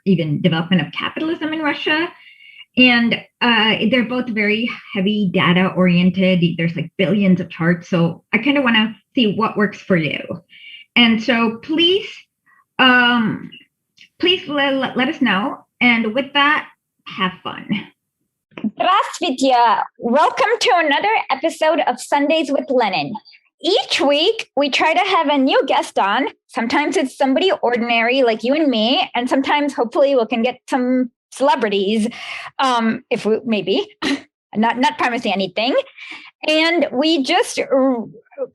even development of capitalism in Russia. And they're both very heavy data oriented. There's like billions of charts. So I kind of want to see what works for you. And so please let us know. And with that, have fun. Здравствуйте! Welcome to another episode of Sundays with Lenin. Each week, we try to have a new guest on. Sometimes it's somebody ordinary like you and me, and sometimes hopefully we can get some celebrities, if we maybe, not promising anything. And we just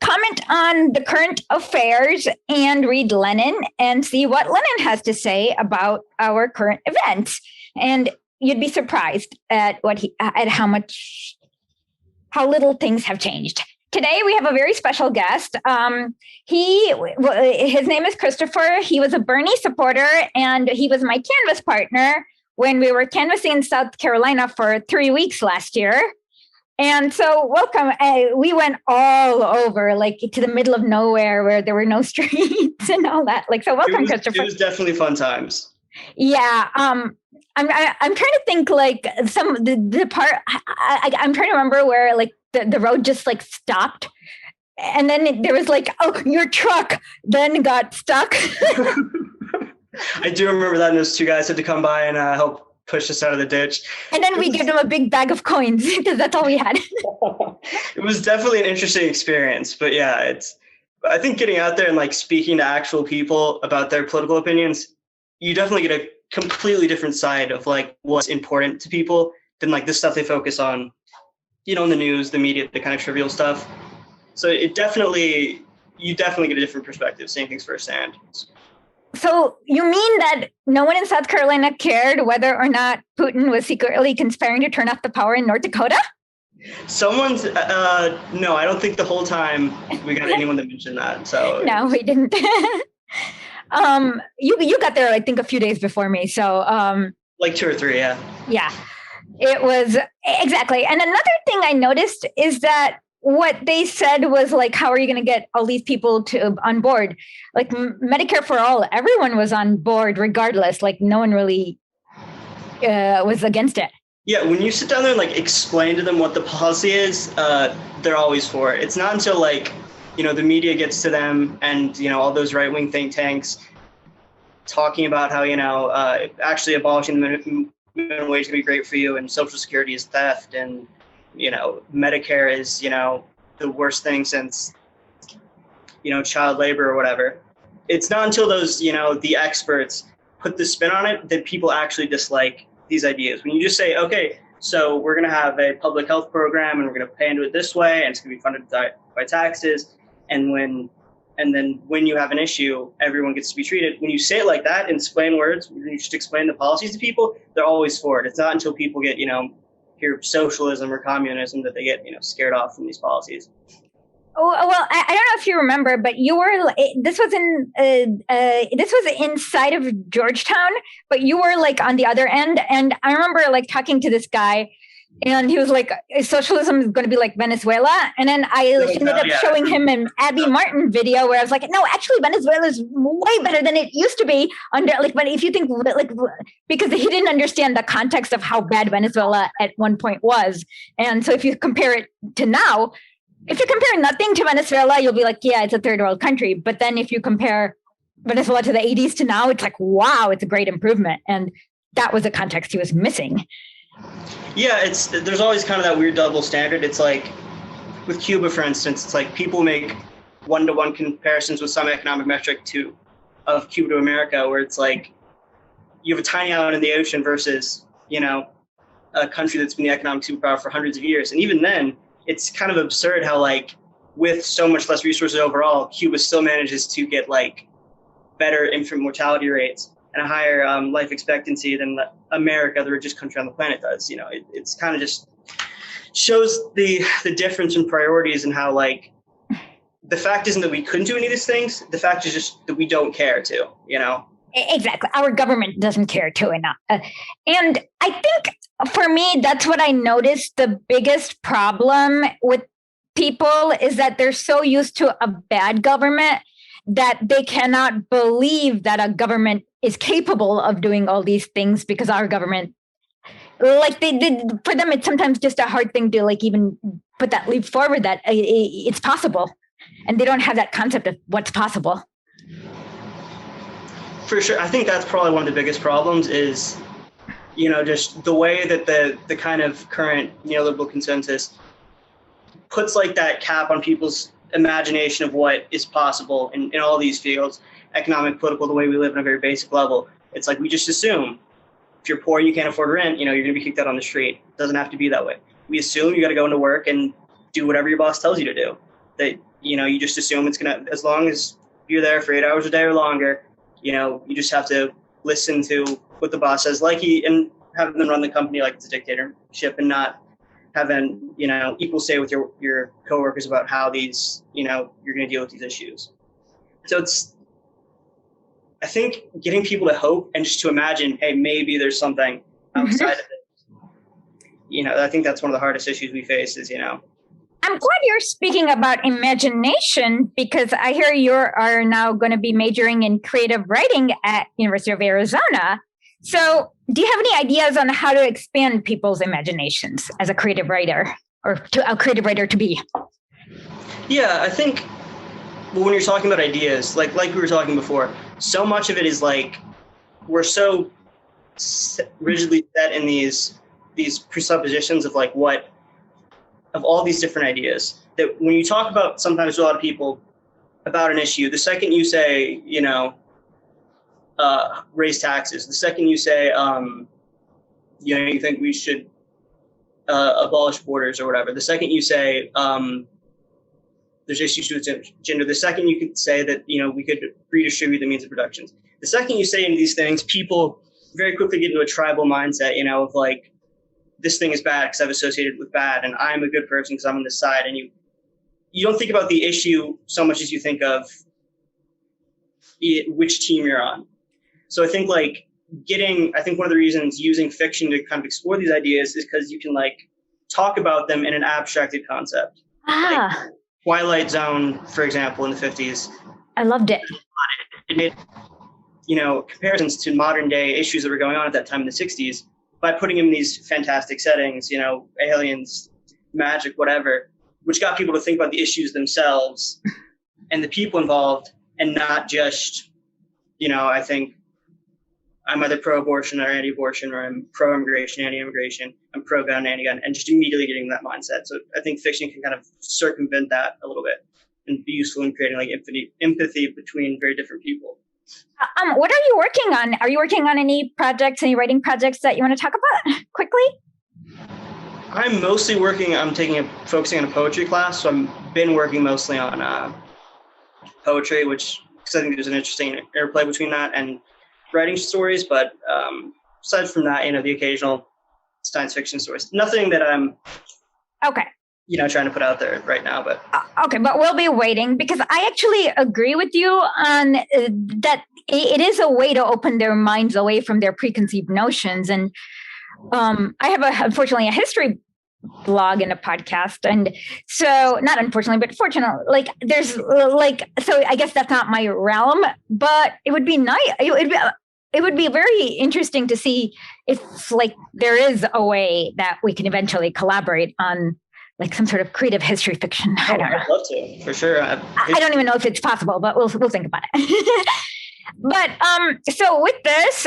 comment on the current affairs and read Lenin and see what Lenin has to say about our current events. And you'd be surprised at how little things have changed. Today, we have a very special guest. His name is Christopher. He was a Bernie supporter, and he was my canvas partner when we were canvassing in South Carolina for 3 weeks last year. And so welcome. We went all over, like to the middle of nowhere where there were no streets and all that. So welcome, Christopher. It was definitely fun times. Yeah. I'm trying to think the part, I'm trying to remember where the road just stopped. And then there was your truck then got stuck. I do remember that. And those two guys had to come by and help push us out of the ditch. And then we gave them a big bag of coins because that's all we had. It was definitely an interesting experience. But yeah, I think getting out there and speaking to actual people about their political opinions, you definitely get a completely different side of what's important to people than the stuff they focus on, in the news, the media, the kind of trivial stuff. So you definitely get a different perspective, seeing things firsthand. So you mean that no one in South Carolina cared whether or not Putin was secretly conspiring to turn off the power in North Dakota? Someone's, no, I don't think the whole time we got anyone to mention that. So no, we didn't. You got there, I think, a few days before me. So 2 or 3, yeah. Yeah, it was exactly. And another thing I noticed is that what they said was how are you going to get all these people on board? Medicare for all, everyone was on board regardless. No one really was against it. Yeah, when you sit down there and explain to them what the policy is, they're always for it. It's not until the media gets to them and, all those right-wing think tanks talking about how, actually abolishing the minimum wage can be great for you and Social Security is theft and, Medicare is, the worst thing since, child labor or whatever. It's not until those, the experts put the spin on it that people actually dislike these ideas. When you just say, okay, so we're going to have a public health program and we're going to pay into it this way and it's going to be funded by taxes. And then when you have an issue, everyone gets to be treated. When you say it like that in plain words, when you just explain the policies to people, they're always for it. It's not until people get, hear socialism or communism that they get, scared off from these policies. Oh, well, I don't know if you remember, but you were, this was inside of Georgetown, but you were on the other end. And I remember talking to this guy and he was socialism is going to be like Venezuela. And then I ended up showing him an Abby Martin video where I was no, actually Venezuela is way better than it used to be under but if you think because he didn't understand the context of how bad Venezuela at one point was. And so if you compare it to now, if you compare nothing to Venezuela, you'll be yeah, it's a third world country. But then if you compare Venezuela to the 80s to now, it's wow, it's a great improvement. And that was the context he was missing. Yeah, there's always kind of that weird double standard. It's with Cuba, for instance, it's people make one-to-one comparisons with some economic metric of Cuba to America, where it's you have a tiny island in the ocean versus, a country that's been the economic superpower for hundreds of years. And even then, it's kind of absurd how with so much less resources overall, Cuba still manages to get better infant mortality rates and a higher life expectancy than America, the richest country on the planet, does. It's kind of just shows the difference in priorities and how the fact isn't that we couldn't do any of these things. The fact is just that we don't care to, Exactly. Our government doesn't care to enough. And I think for me, that's what I noticed. The biggest problem with people is that they're so used to a bad government that they cannot believe that a government is capable of doing all these things because our government, like they did for them, it's sometimes just a hard thing to like even put that leap forward that it's possible, and they don't have that concept of what's possible. For sure. I think that's probably one of the biggest problems is, just the way that the kind of current neoliberal consensus puts like that cap on people's imagination of what is possible in all these fields, economic, political, the way we live on a very basic level. It's like we just assume if you're poor, you can't afford rent, you're going to be kicked out on the street. It doesn't have to be that way. We assume you got to go into work and do whatever your boss tells you to do. That, you just assume it's going to, as long as you're there for 8 hours a day or longer, you just have to listen to what the boss says, and have them run the company like it's a dictatorship, and not having, equal say with your coworkers about how these, you're going to deal with these issues. So I think getting people to hope and just to imagine, hey, maybe there's something outside of it. I think that's one of the hardest issues we face is, I'm glad you're speaking about imagination, because I hear you are now going to be majoring in creative writing at University of Arizona. So do you have any ideas on how to expand people's imaginations as a creative writer, or a creative writer to be? Yeah, I think when you're talking about ideas, like we were talking before, so much of it is like we're so rigidly set in these presuppositions of like of all these different ideas, that when you talk about, sometimes to a lot of people about an issue, the second you say, raise taxes, the second you say, you think we should abolish borders or whatever, the second you say there's issues with gender, the second you could say that, we could redistribute the means of production, the second you say any of these things, people very quickly get into a tribal mindset, of like, this thing is bad because I've associated with bad, and I'm a good person because I'm on this side. And you don't think about the issue so much as you think of which team you're on. So I think one of the reasons using fiction to kind of explore these ideas is because you can like talk about them in an abstracted concept. Like Twilight Zone, for example, in the 50s. I loved it. It made, comparisons to modern day issues that were going on at that time in the 60s. By putting him in these fantastic settings, aliens, magic, whatever, which got people to think about the issues themselves and the people involved, and not just, I think I'm either pro-abortion or anti-abortion, or I'm pro-immigration, anti-immigration, I'm pro-gun, anti-gun, and just immediately getting that mindset. So I think fiction can kind of circumvent that a little bit and be useful in creating like empathy between very different people. What are you working on? Are you working on any writing projects that you want to talk about quickly? I'm mostly focusing on a poetry class. So I've been working mostly on poetry, because I think there's an interesting interplay between that and writing stories. But aside from that, the occasional science fiction stories, nothing that I'm okay. Trying to put out there right now, but okay, but we'll be waiting, because I actually agree with you on that. It is a way to open their minds away from their preconceived notions. And I have unfortunately a history blog and a podcast, and so not unfortunately, but fortunately, like there's so I guess that's not my realm, but it would be nice. It would be very interesting to see if like there is a way that we can eventually collaborate on like some sort of creative history fiction. I don't know. I'd love to, for sure. I don't even know if it's possible, but we'll think about it. But so with this,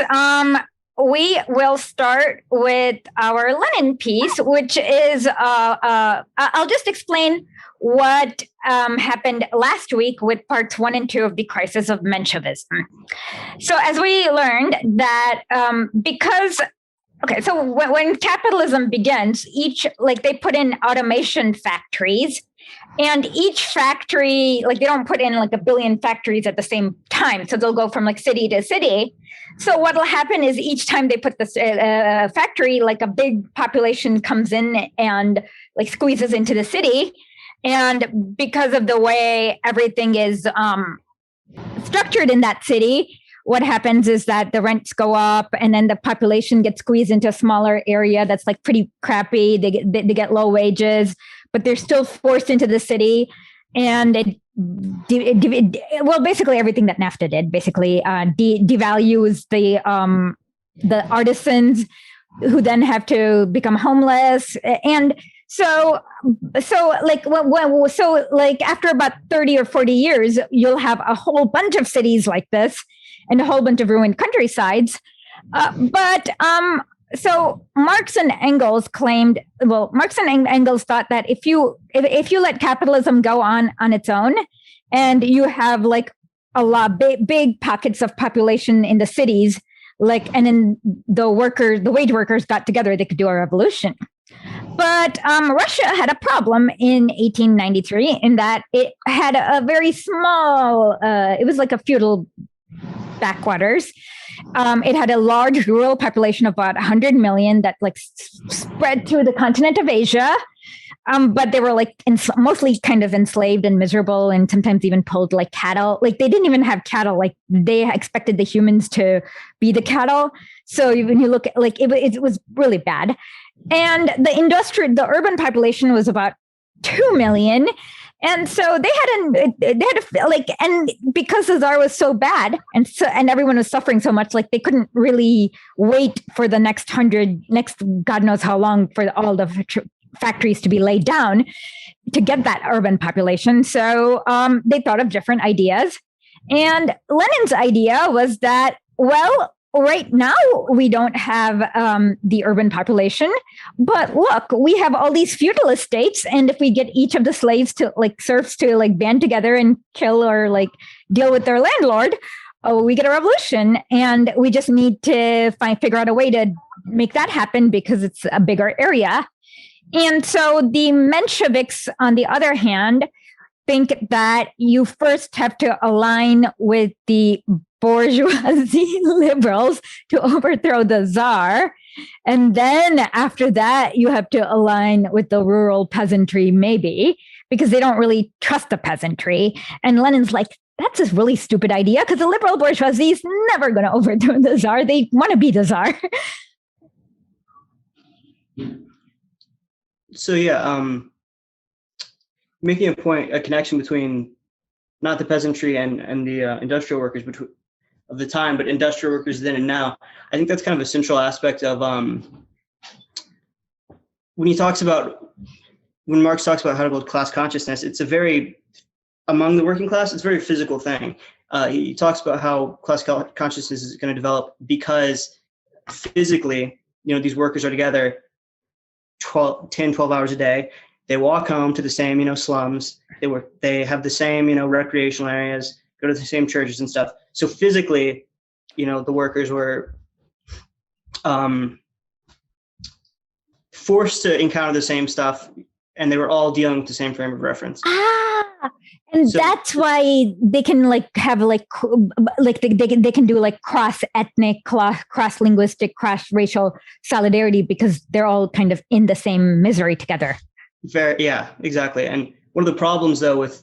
we will start with our Lenin piece, which is I'll just explain what happened last week with parts 1 and 2 of the crisis of Minchivism. So as we learned that so when capitalism begins, they put in automation factories, and each factory, they don't put in a billion factories at the same time. So they'll go from city to city. So what'll happen is each time they put this factory, a big population comes in and squeezes into the city. And because of the way everything is structured in that city, what happens is that the rents go up, and then the population gets squeezed into a smaller area that's pretty crappy. They get low wages, but they're still forced into the city. and well, basically everything that NAFTA did, basically devalues the artisans, who then have to become homeless. And so after about 30 or 40 years, you'll have a whole bunch of cities like this and a whole bunch of ruined countrysides. So Marx and Engels thought that if you let capitalism go on its own, and you have like a lot big pockets of population in the cities, and then the wage workers got together, they could do a revolution. But Russia had a problem in 1893 in that it had a very small, it was like a feudal backwaters. It had a large rural population of about 100 million that spread through the continent of Asia. But they were mostly kind of enslaved and miserable, and sometimes even pulled like cattle. Like they didn't even have cattle. Like they expected the humans to be the cattle. So when you look at it was really bad. And the urban population was about 2 million. And so they had and because the Tsar was so bad and everyone was suffering so much, they couldn't really wait for the next God knows how long for all the factories to be laid down to get that urban population. So they thought of different ideas. And Lenin's idea was that, well, right now we don't have the urban population, but look, we have all these feudal estates, and if we get each of the slaves to serfs to band together and kill or deal with their landlord, we get a revolution. And we just need to figure out a way to make that happen because it's a bigger area. And so the Mensheviks, on the other hand, think that you first have to align with the bourgeoisie liberals to overthrow the Tsar. And then after that, you have to align with the rural peasantry, maybe, because they don't really trust the peasantry. And Lenin's like, that's a really stupid idea because the liberal bourgeoisie is never going to overthrow the Tsar. They want to be the Tsar. So making a connection between not the peasantry and the industrial workers of the time, but industrial workers then and now. I think that's kind of a central aspect of when Marx talks about how to build class consciousness. It's among the working class, it's a very physical thing. He talks about how class consciousness is going to develop because physically, these workers are together 10, 12 hours a day. They walk home to the same, slums. They have the same, recreational areas, go to the same churches and stuff. So physically, the workers were forced to encounter the same stuff, and they were all dealing with the same frame of reference. And so that's why they can have they can do cross-ethnic, cross-linguistic, cross-racial solidarity because they're all kind of in the same misery together. Yeah, exactly. And one of the problems though with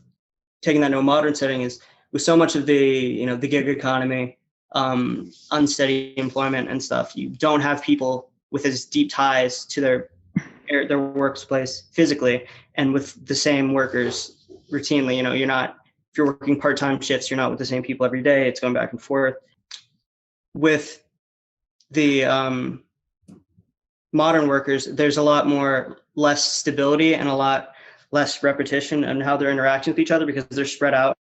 taking that to a modern setting is with so much of the the gig economy, unsteady employment and stuff, you don't have people with as deep ties to their workplace physically, and with the same workers routinely. If you're working part-time shifts, you're not with the same people every day. It's going back and forth. With the modern workers, there's a lot less stability and a lot less repetition in how they're interacting with each other because they're spread out.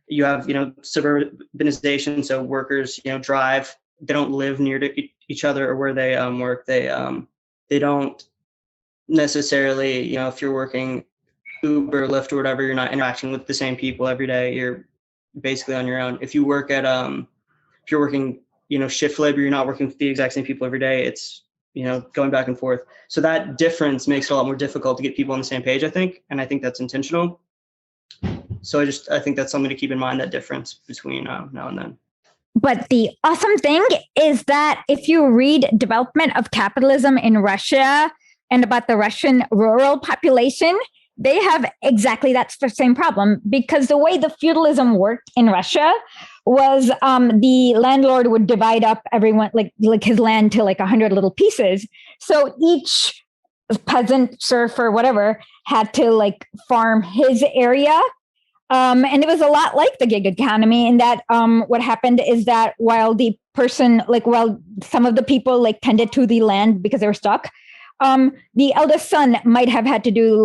You have, suburbanization. So workers, drive, they don't live near to each other or where they work. They don't necessarily, if you're working Uber, Lyft, or whatever, you're not interacting with the same people every day. You're basically on your own. If you work at, if you're working, shift labor, you're not working with the exact same people every day. It's, going back and forth. So that difference makes it a lot more difficult to get people on the same page, I think. And I think that's intentional. So I think that's something to keep in mind, that difference between now and then. But the awesome thing is that if you read Development of Capitalism in Russia and about the Russian rural population, they have exactly that's the same problem, because the way the feudalism worked in Russia was the landlord would divide up everyone like his land to 100 little pieces. So each peasant, serf, or whatever had to farm his area And it was a lot like the gig economy in that what happened is that while some of the people like tended to the land because they were stuck, the eldest son might have had to do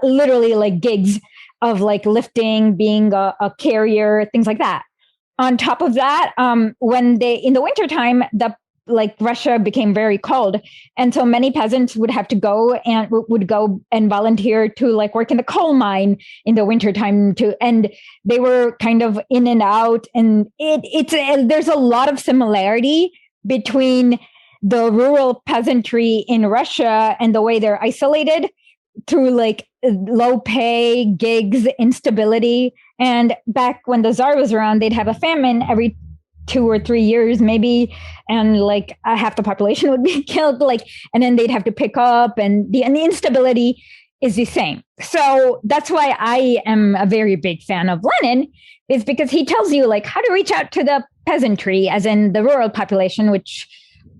literally like gigs of like lifting, being a carrier, things like that. On top of that, when in the wintertime, Russia became very cold. And so many peasants would have to go and volunteer to like work in the coal mine in the wintertime too. And they were kind of in and out. And there's a lot of similarity between the rural peasantry in Russia and the way they're isolated through like low pay, gigs, instability. And back when the Tsar was around, they'd have a famine every 2 or 3 years, maybe, and like half the population would be killed. And then they'd have to pick up, and the instability is the same. So that's why I am a very big fan of Lenin, is because he tells you like how to reach out to the peasantry, as in the rural population, which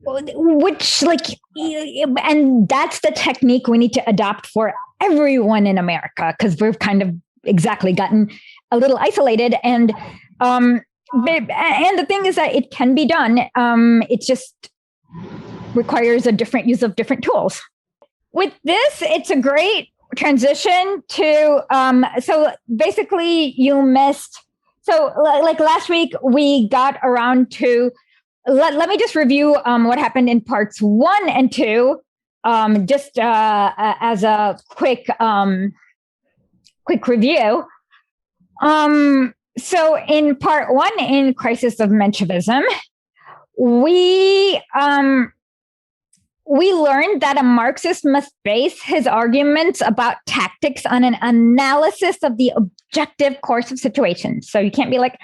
like, and that's the technique we need to adopt for everyone in America, because we've kind of exactly gotten a little isolated. And the thing is that it can be done. It just requires a different use of different tools. With this, it's a great transition to, so basically you missed, so like last week we got around to, let me just review what happened in parts 1 and 2, just as a quick review. So in part 1, in Crisis of Minchivism, we learned that a Marxist must base his arguments about tactics on an analysis of the objective course of situations. So you can't be like,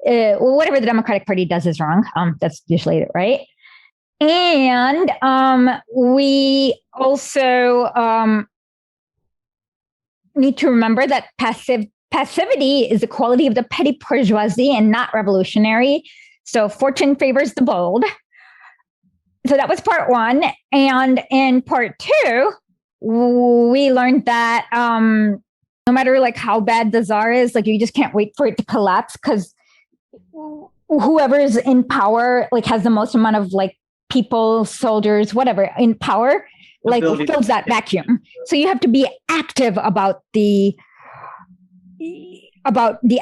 whatever the Democratic Party does is wrong. That's usually it, right? And we also need to remember that passivity is the quality of the petty bourgeoisie and not revolutionary. So fortune favors the bold. So that was part 1. And in part 2, we learned that no matter like how bad the Tsar is, like you just can't wait for it to collapse, because whoever's in power like has the most amount of like people, soldiers, whatever in power, like fills that vacuum. So you have to be active about the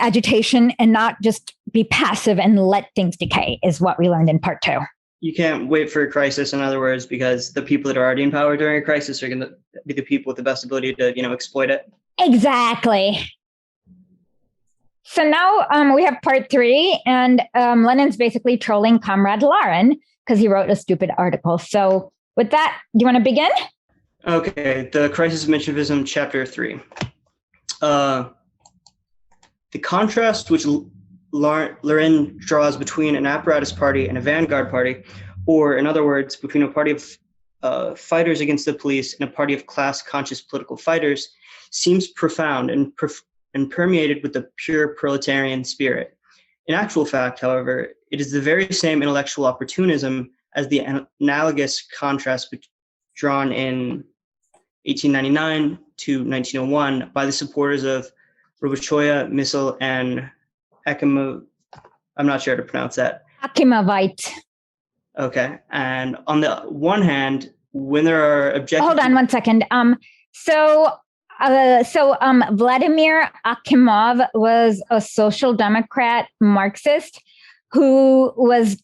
agitation and not just be passive and let things decay, is what we learned in part 2. You can't wait for a crisis, in other words, because the people that are already in power during a crisis are going to be the people with the best ability to, exploit it. Exactly. So now we have part 3, and Lenin's basically trolling Comrade Larin because he wrote a stupid article. So with that, do you want to begin? Okay, the Crisis of Minchivism, Chapter 3. The contrast which Lenin draws between an apparatus party and a vanguard party, or in other words, between a party of fighters against the police and a party of class-conscious political fighters, seems profound and permeated with the pure proletarian spirit. In actual fact, however, it is the very same intellectual opportunism as the analogous contrast drawn in 1899 to 1901 by the supporters of Robochoya, Missile, and Akimov. I'm not sure how to pronounce that. Akimovite. Okay. And on the one hand, when there are objectives... Hold on 1 second. So Vladimir Akimov was a social democrat Marxist who was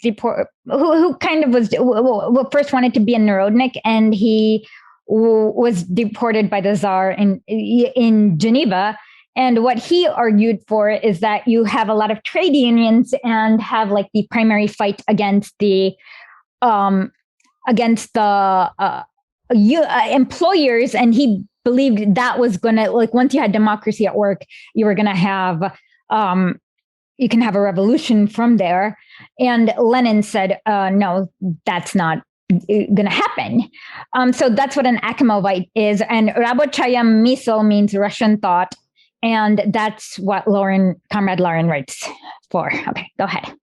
who kind of was, first wanted to be a Narodnik, and he was deported by the Tsar in Geneva. And what he argued for is that you have a lot of trade unions and have like the primary fight against the employers. And he believed that was going to, like, once you had democracy at work, you were going to have, you can have a revolution from there. And Lenin said, no, that's not going to happen. So that's what an Akimovite is. And Rabochaya Misl means Russian thought. And that's what Comrade Larin writes for. Okay, go ahead.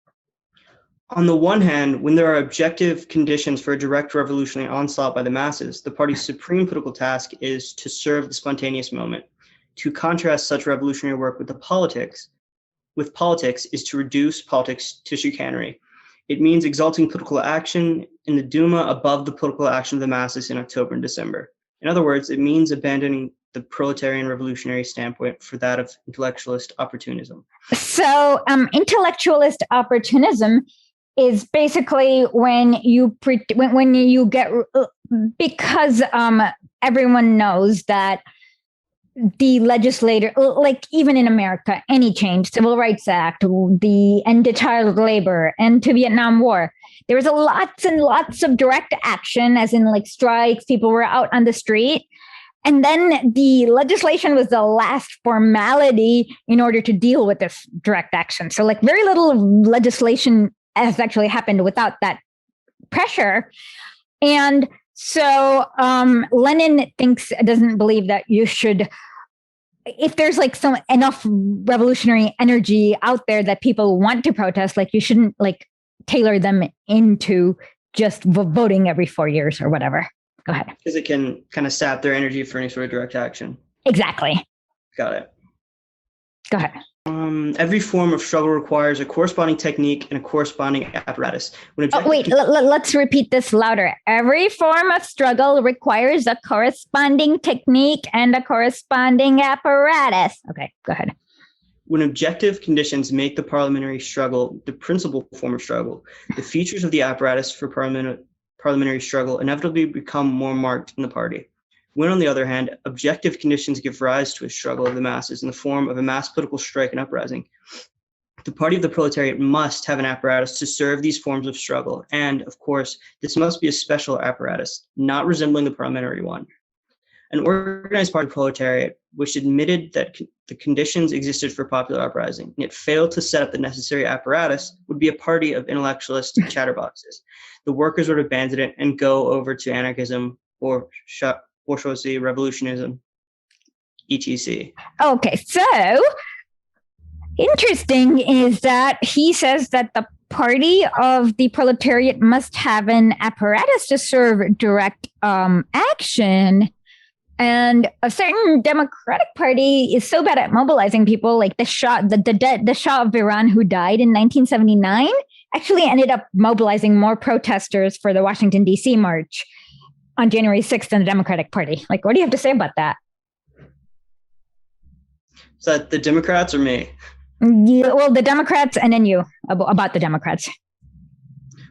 On the one hand, when there are objective conditions for a direct revolutionary onslaught by the masses, the party's supreme political task is to serve the spontaneous moment. To contrast such revolutionary work with politics is to reduce politics to chicanery. It means exalting political action in the Duma above the political action of the masses in October and December. In other words, it means abandoning the proletarian revolutionary standpoint for that of intellectualist opportunism. So intellectualist opportunism is basically when you get, because everyone knows that the legislator, like even in America, any change, Civil Rights Act, the end to child labor, end to Vietnam War, there was lots and lots of direct action, as in like strikes, people were out on the street. And then the legislation was the last formality in order to deal with this direct action. So like very little legislation has actually happened without that pressure. And so Lenin doesn't believe that you should, if there's like enough revolutionary energy out there that people want to protest, like you shouldn't like tailor them into just voting every 4 years or whatever. Go ahead. Because it can kind of sap their energy for any sort of direct action. Exactly. Got it. Go ahead. Every form of struggle requires a corresponding technique and a corresponding apparatus. Let's repeat this louder. Every form of struggle requires a corresponding technique and a corresponding apparatus. Okay, go ahead. When objective conditions make the parliamentary struggle the principal form of struggle, the features of the apparatus for parliamentary struggle inevitably become more marked in the party. When, on the other hand, objective conditions give rise to a struggle of the masses in the form of a mass political strike and uprising, the party of the proletariat must have an apparatus to serve these forms of struggle, and, of course, this must be a special apparatus, not resembling the parliamentary one. An organized party of the proletariat, which admitted that the conditions existed for popular uprising, and it failed to set up the necessary apparatus, would be a party of intellectualist chatterboxes. The workers would abandon it and go over to anarchism or bourgeoisie, revolutionism, etc. Okay, so interesting is that he says that the party of the proletariat must have an apparatus to serve direct action. And a certain Democratic Party is so bad at mobilizing people, like the Shah of Iran, who died in 1979, actually ended up mobilizing more protesters for the Washington, D.C. march on January 6th than the Democratic Party. Like, what do you have to say about that? Is that the Democrats or me? Yeah, well, the Democrats and then you, about the Democrats.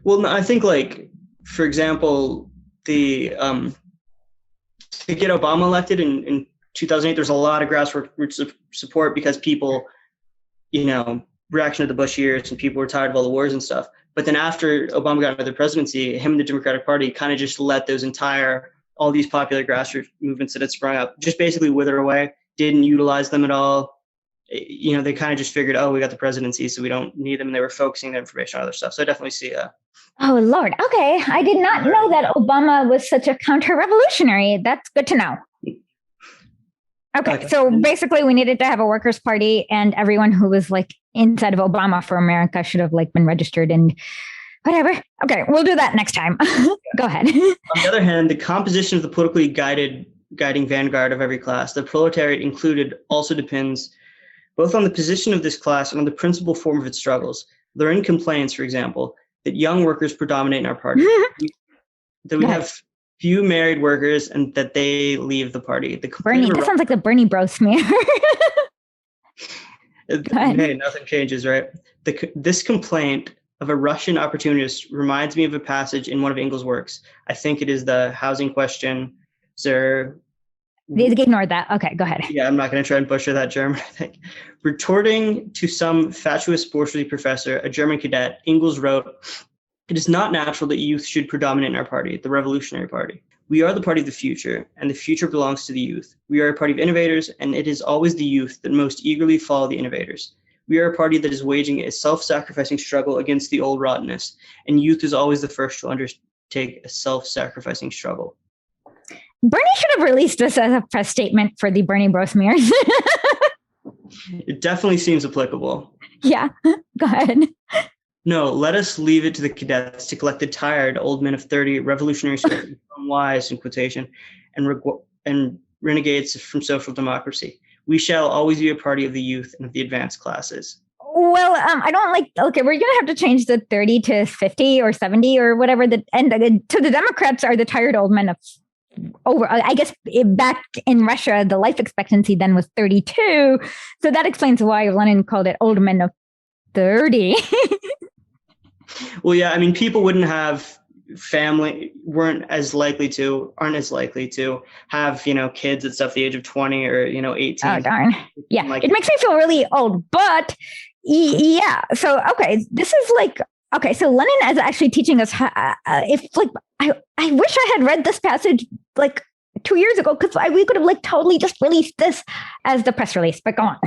Well, I think, like, for example, to get Obama elected in 2008, there's a lot of grassroots support because people, reaction to the Bush years and people were tired of all the wars and stuff. But then after Obama got into the presidency, him and the Democratic Party kind of just let all these popular grassroots movements that had sprung up just basically wither away, didn't utilize them at all. They kind of just figured, we got the presidency, so we don't need them. And they were focusing their information on other stuff. So I definitely see Oh, Lord. Okay. I did not know that Obama was such a counter-revolutionary. That's good to know. Okay. So basically we needed to have a workers' party, and everyone who was like inside of Obama for America should have like been registered and whatever. Okay. We'll do that next time. Go ahead. On the other hand, the composition of the politically guiding vanguard of every class, the proletariat included, also depends both on the position of this class and on the principal form of its struggles. Lenin complains, for example, that young workers predominate in our party, that we have few married workers and that they leave the party. Bernie, that sounds like the Bernie bro smear. Hey, nothing changes, right? This complaint of a Russian opportunist reminds me of a passage in one of Engels' works. I think it is the housing question. Ignore that. Okay, go ahead. Yeah, I'm not going to try and butcher that German, I think. Retorting to some fatuous bourgeoisie professor, a German cadet, Engels wrote, "It is not natural that youth should predominate in our party, the Revolutionary Party. We are the party of the future, and the future belongs to the youth. We are a party of innovators, and it is always the youth that most eagerly follow the innovators. We are a party that is waging a self-sacrificing struggle against the old rottenness, and youth is always the first to undertake a self-sacrificing struggle." Bernie should have released this as a press statement for the Bernie bro smears. It definitely seems applicable. Yeah, go ahead. No, let us leave it to the cadets to collect the tired old men of 30, revolutionary spirit, wise in quotation, and renegades from social democracy. We shall always be a party of the youth and of the advanced classes. Well, I don't like. Okay, we're gonna have to change the 30 to 50 or 70 or whatever. So the Democrats are the tired old men of over. I guess back in Russia, the life expectancy then was 32. So that explains why Lenin called it old men of 30. Well, yeah, I mean, people wouldn't have family, aren't as likely to have, kids at stuff the age of 20 or, 18. Oh, darn. Yeah, it makes me feel really old, but yeah. So, okay, this is like, okay, so Lenin is actually teaching us how, I wish I had read this passage like 2 years ago, because we could have like totally just released this as the press release, but go on.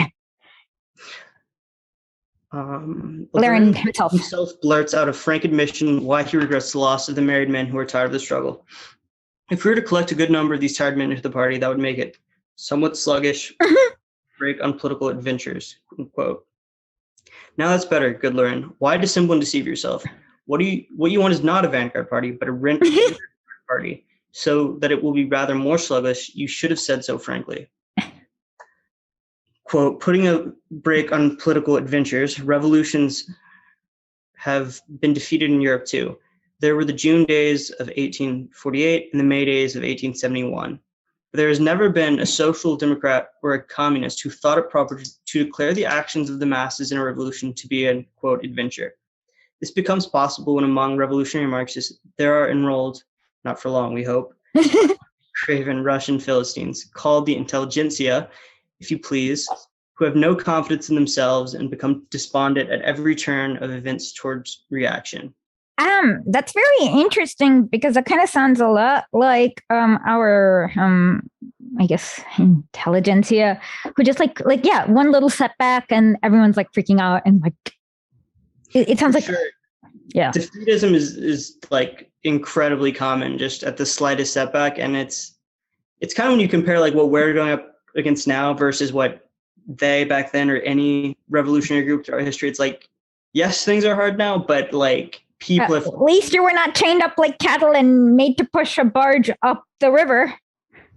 Lenin himself blurts out a frank admission why he regrets the loss of the married men who are tired of the struggle. If we were to collect a good number of these tired men into the party, that would make it somewhat sluggish, break on political adventures, unquote. Now that's better, good Lenin. Why dissemble and deceive yourself? What you want is not a vanguard party, but a renegade party, so that it will be rather more sluggish. You should have said so frankly. Quote, putting a break on political adventures, revolutions have been defeated in Europe too. There were the June days of 1848 and the May days of 1871. But there has never been a social democrat or a communist who thought it proper to declare the actions of the masses in a revolution to be a, quote, adventure. This becomes possible when among revolutionary Marxists there are enrolled, not for long we hope, craven Russian Philistines, called the intelligentsia, if you please, who have no confidence in themselves and become despondent at every turn of events towards reaction. That's very interesting, because it kind of sounds a lot like our I guess intelligentsia, who just like one little setback and everyone's like freaking out, and like it sounds like yeah, defeatism is like incredibly common just at the slightest setback, and it's kind of when you compare like what we're going up against now versus what they back then or any revolutionary group throughout history. It's like, yes, things are hard now, but like people at least you were not chained up like cattle and made to push a barge up the river.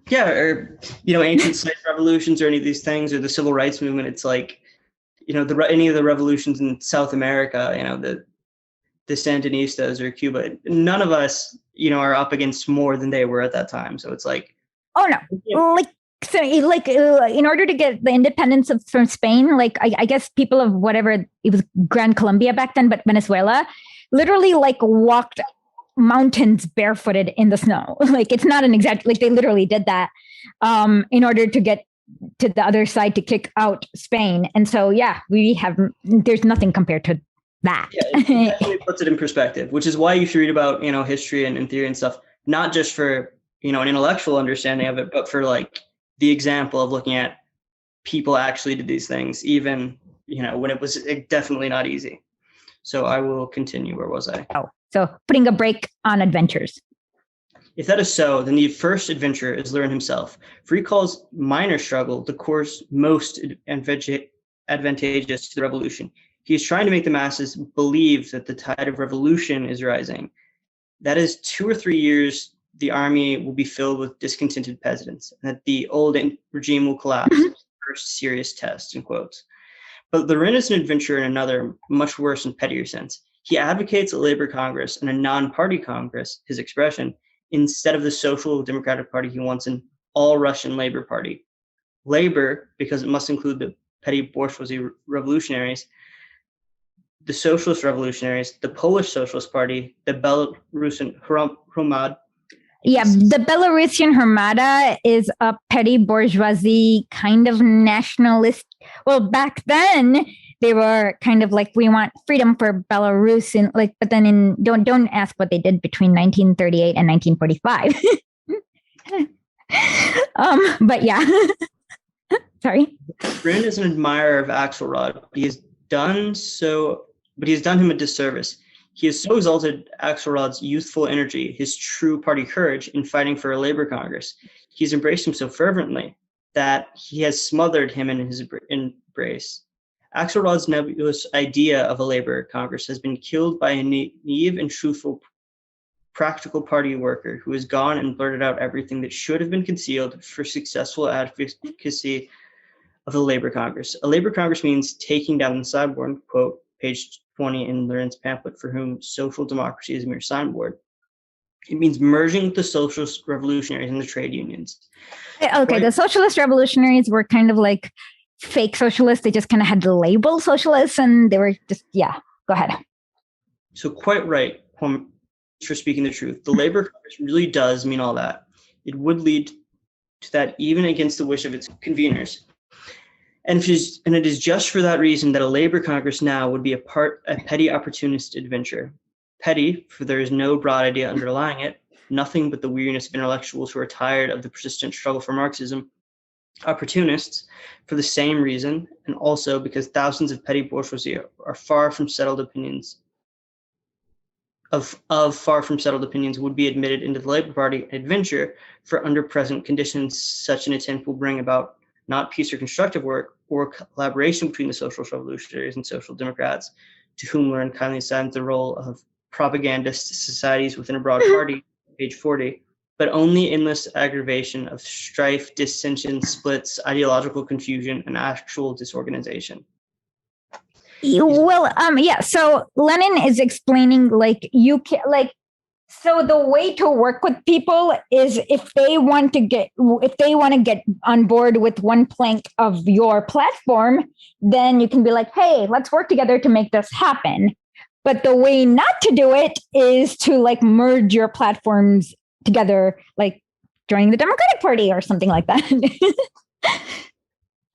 Yeah, or ancient slave revolutions or any of these things, or the civil rights movement. It's like any of the revolutions in South America, the Sandinistas or Cuba. None of us are up against more than they were at that time. So it's like, oh no, So, in order to get the independence from Spain, like I guess people of whatever, it was Gran Colombia back then, but Venezuela, literally like walked mountains barefooted in the snow. Like it's not an exact, like they literally did that in order to get to the other side to kick out Spain. And so, yeah, there's nothing compared to that. Yeah, it definitely puts it in perspective, which is why you should read about, history and theory and stuff, not just for, an intellectual understanding of it, but for like the example of looking at people actually did these things, even, when it was definitely not easy. So I will continue. Where was I? Oh, so putting a break on adventures. If that is so, then the first adventurer is Lenin himself, for he calls minor struggle the course most advantageous to the revolution. He is trying to make the masses believe that the tide of revolution is rising. That is 2 or 3 years the army will be filled with discontented peasants, and that the old regime will collapse. First serious test, in quotes. But Lenin is an adventurer in another, much worse and pettier sense. He advocates a labor congress and a non-party congress, his expression, instead of the Social Democratic Party he wants an all-Russian Labor Party. Labor, because it must include the petty bourgeoisie revolutionaries, the socialist revolutionaries, the Polish Socialist Party, the Belarusian Hromad. Yeah, the Belarusian Hromada is a petty bourgeoisie kind of nationalist. Well, back then they were kind of like, we want freedom for Belarus, and like, but then don't ask what they did between 1938 and 1945. But yeah, sorry. Lenin is an admirer of Axelrod, but he has done him a disservice. He has so exalted Axelrod's youthful energy, his true party courage in fighting for a labor congress. He's embraced him so fervently that he has smothered him in his embrace. Axelrod's nebulous idea of a labor Congress has been killed by a naive and truthful practical party worker who has gone and blurted out everything that should have been concealed for successful advocacy of the Labor Congress. A Labor Congress means taking down the signboard, quote, page 20 in Lenin's pamphlet, for whom social democracy is a mere signboard. It means merging with the socialist revolutionaries and the trade unions. Okay, the socialist revolutionaries were kind of like fake socialists. They just kind of had the label socialists, and they were just, yeah, go ahead. So quite right, for speaking the truth. The Labor Congress really does mean all that. It would lead to that even against the wish of its conveners. And it is just for that reason that a Labor Congress now would be a petty opportunist adventure. Petty, for there is no broad idea underlying it, nothing but the weariness of intellectuals who are tired of the persistent struggle for Marxism. Opportunists, for the same reason, and also because thousands of petty bourgeoisie are far from settled opinions far from settled opinions would be admitted into the Labor Party adventure, for under present conditions, such an attempt will bring about not peace or constructive work or collaboration between the social revolutionaries and social democrats, to whom Lenin kindly assigned the role of propagandist societies within a broad party, page 40, but only endless aggravation of strife, dissension, splits, ideological confusion, and actual disorganization. Well, yeah. So Lenin is explaining, like, so the way to work with people is if they want to get on board with one plank of your platform, then you can be like, hey, let's work together to make this happen. But the way not to do it is to like merge your platforms together, like joining the Democratic Party or something like that.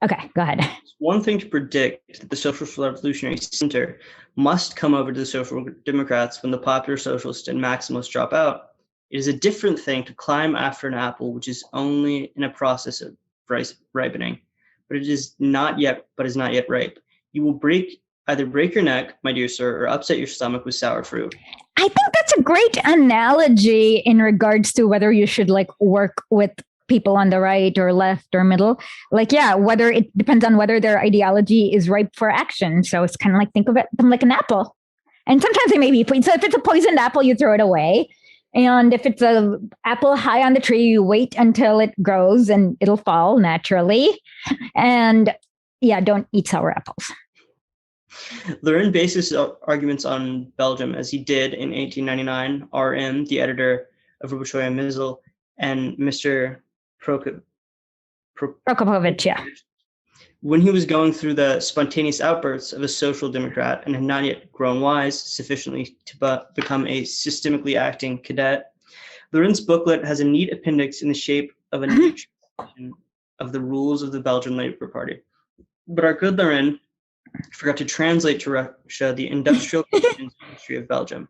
Okay, go ahead. It's one thing to predict that the Social Revolutionary Center must come over to the Social Democrats when the popular socialists and maximalists drop out. It is a different thing to climb after an apple which is only in a process of ripening, but is not yet ripe. You will either break your neck, my dear sir, or upset your stomach with sour fruit. I think that's a great analogy in regards to whether you should like work with people on the right or left or middle. Like, yeah, whether it depends on whether their ideology is ripe for action. So it's kind of like, think of it like an apple. And sometimes they may be, so if it's a poisoned apple, you throw it away. And if it's a apple high on the tree, you wait until it grows and it'll fall naturally. And yeah, don't eat sour apples. Lenin bases arguments on Belgium, as he did in 1899. R.M., the editor of Rubachoya Mizl, and Mr. Prokopovich, yeah. When he was going through the spontaneous outbursts of a social democrat and had not yet grown wise sufficiently to become a systemically acting cadet, Lenin's booklet has a neat appendix in the shape of a neat of the rules of the Belgian Labour Party. But our good Lenin forgot to translate to Russia the industrial history of Belgium.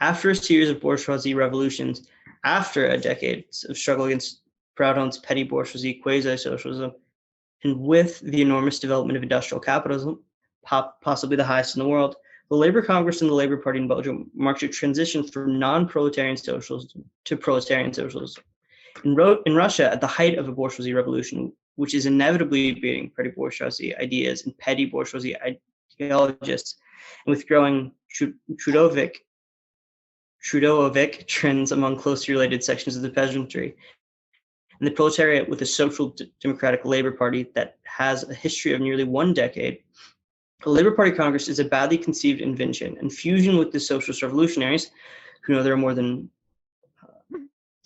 After a series of bourgeoisie revolutions, after a decade of struggle against Proudhon's petty bourgeoisie quasi-socialism, and with the enormous development of industrial capitalism, possibly the highest in the world, the Labour Congress and the Labour Party in Belgium marked a transition from non-proletarian socialism to proletarian socialism. In Russia, at the height of a bourgeoisie revolution, which is inevitably beating petty bourgeoisie ideas and petty bourgeoisie ideologists, and with growing Trudeauovic trends among closely related sections of the peasantry, and the proletariat with a social democratic Labour Party that has a history of nearly 1 decade, the Labour Party Congress is a badly conceived invention, and fusion with the socialist revolutionaries, who know there are more than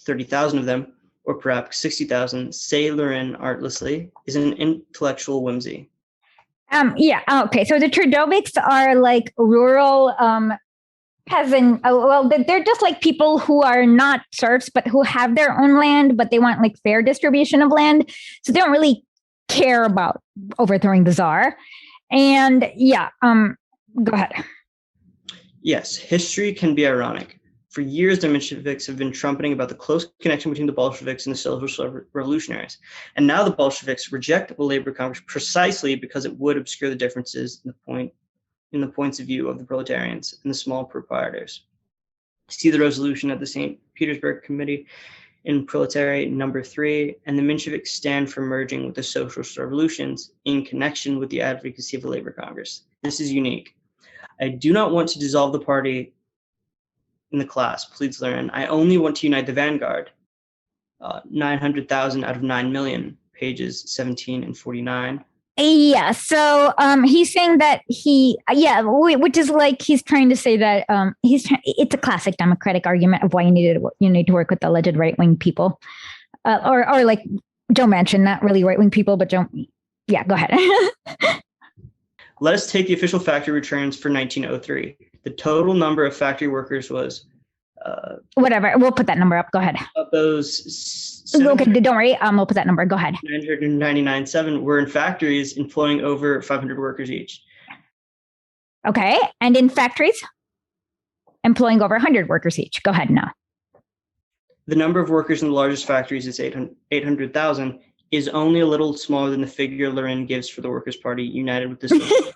30,000 of them, or perhaps 60,000, say Lenin artlessly, is an intellectual whimsy. Yeah, okay. So the Trudeauovics are like rural peasant. Well, they're just like people who are not serfs, but who have their own land, but they want like fair distribution of land. So they don't really care about overthrowing the czar. And yeah, go ahead. Yes, history can be ironic. For years, the Minchivisms have been trumpeting about the close connection between the Bolsheviks and the social revolutionaries. And now the Bolsheviks reject the Labor Congress precisely because it would obscure the differences in the points of view of the proletarians and the small proprietors. See the resolution at the St. Petersburg Committee in Proletariat number 3, and the Minchiviks stand for merging with the socialist revolutions in connection with the advocacy of the Labor Congress. This is unique. I do not want to dissolve the party in the class, pleads Lenin. I only want to unite the vanguard. 900,000 out of 9 million, pages 17 and 49. Yeah, so he's saying that which is like he's trying to say that it's a classic democratic argument of why you need to work with alleged right-wing people, or like Joe mentioned, not really right-wing people, but Joe. Yeah, go ahead. Let us take the official factory returns for 1903. The total number of factory workers was whatever. We'll put that number up. Go ahead. Of those. Okay, don't worry. We'll put that number. Go ahead. 999.7 were in factories employing over 500 workers each. Okay, and in factories employing over 100 workers each. Go ahead now. The number of workers in the largest factories is 800,000, is only a little smaller than the figure Lenin gives for the Workers' Party united with the Socialist.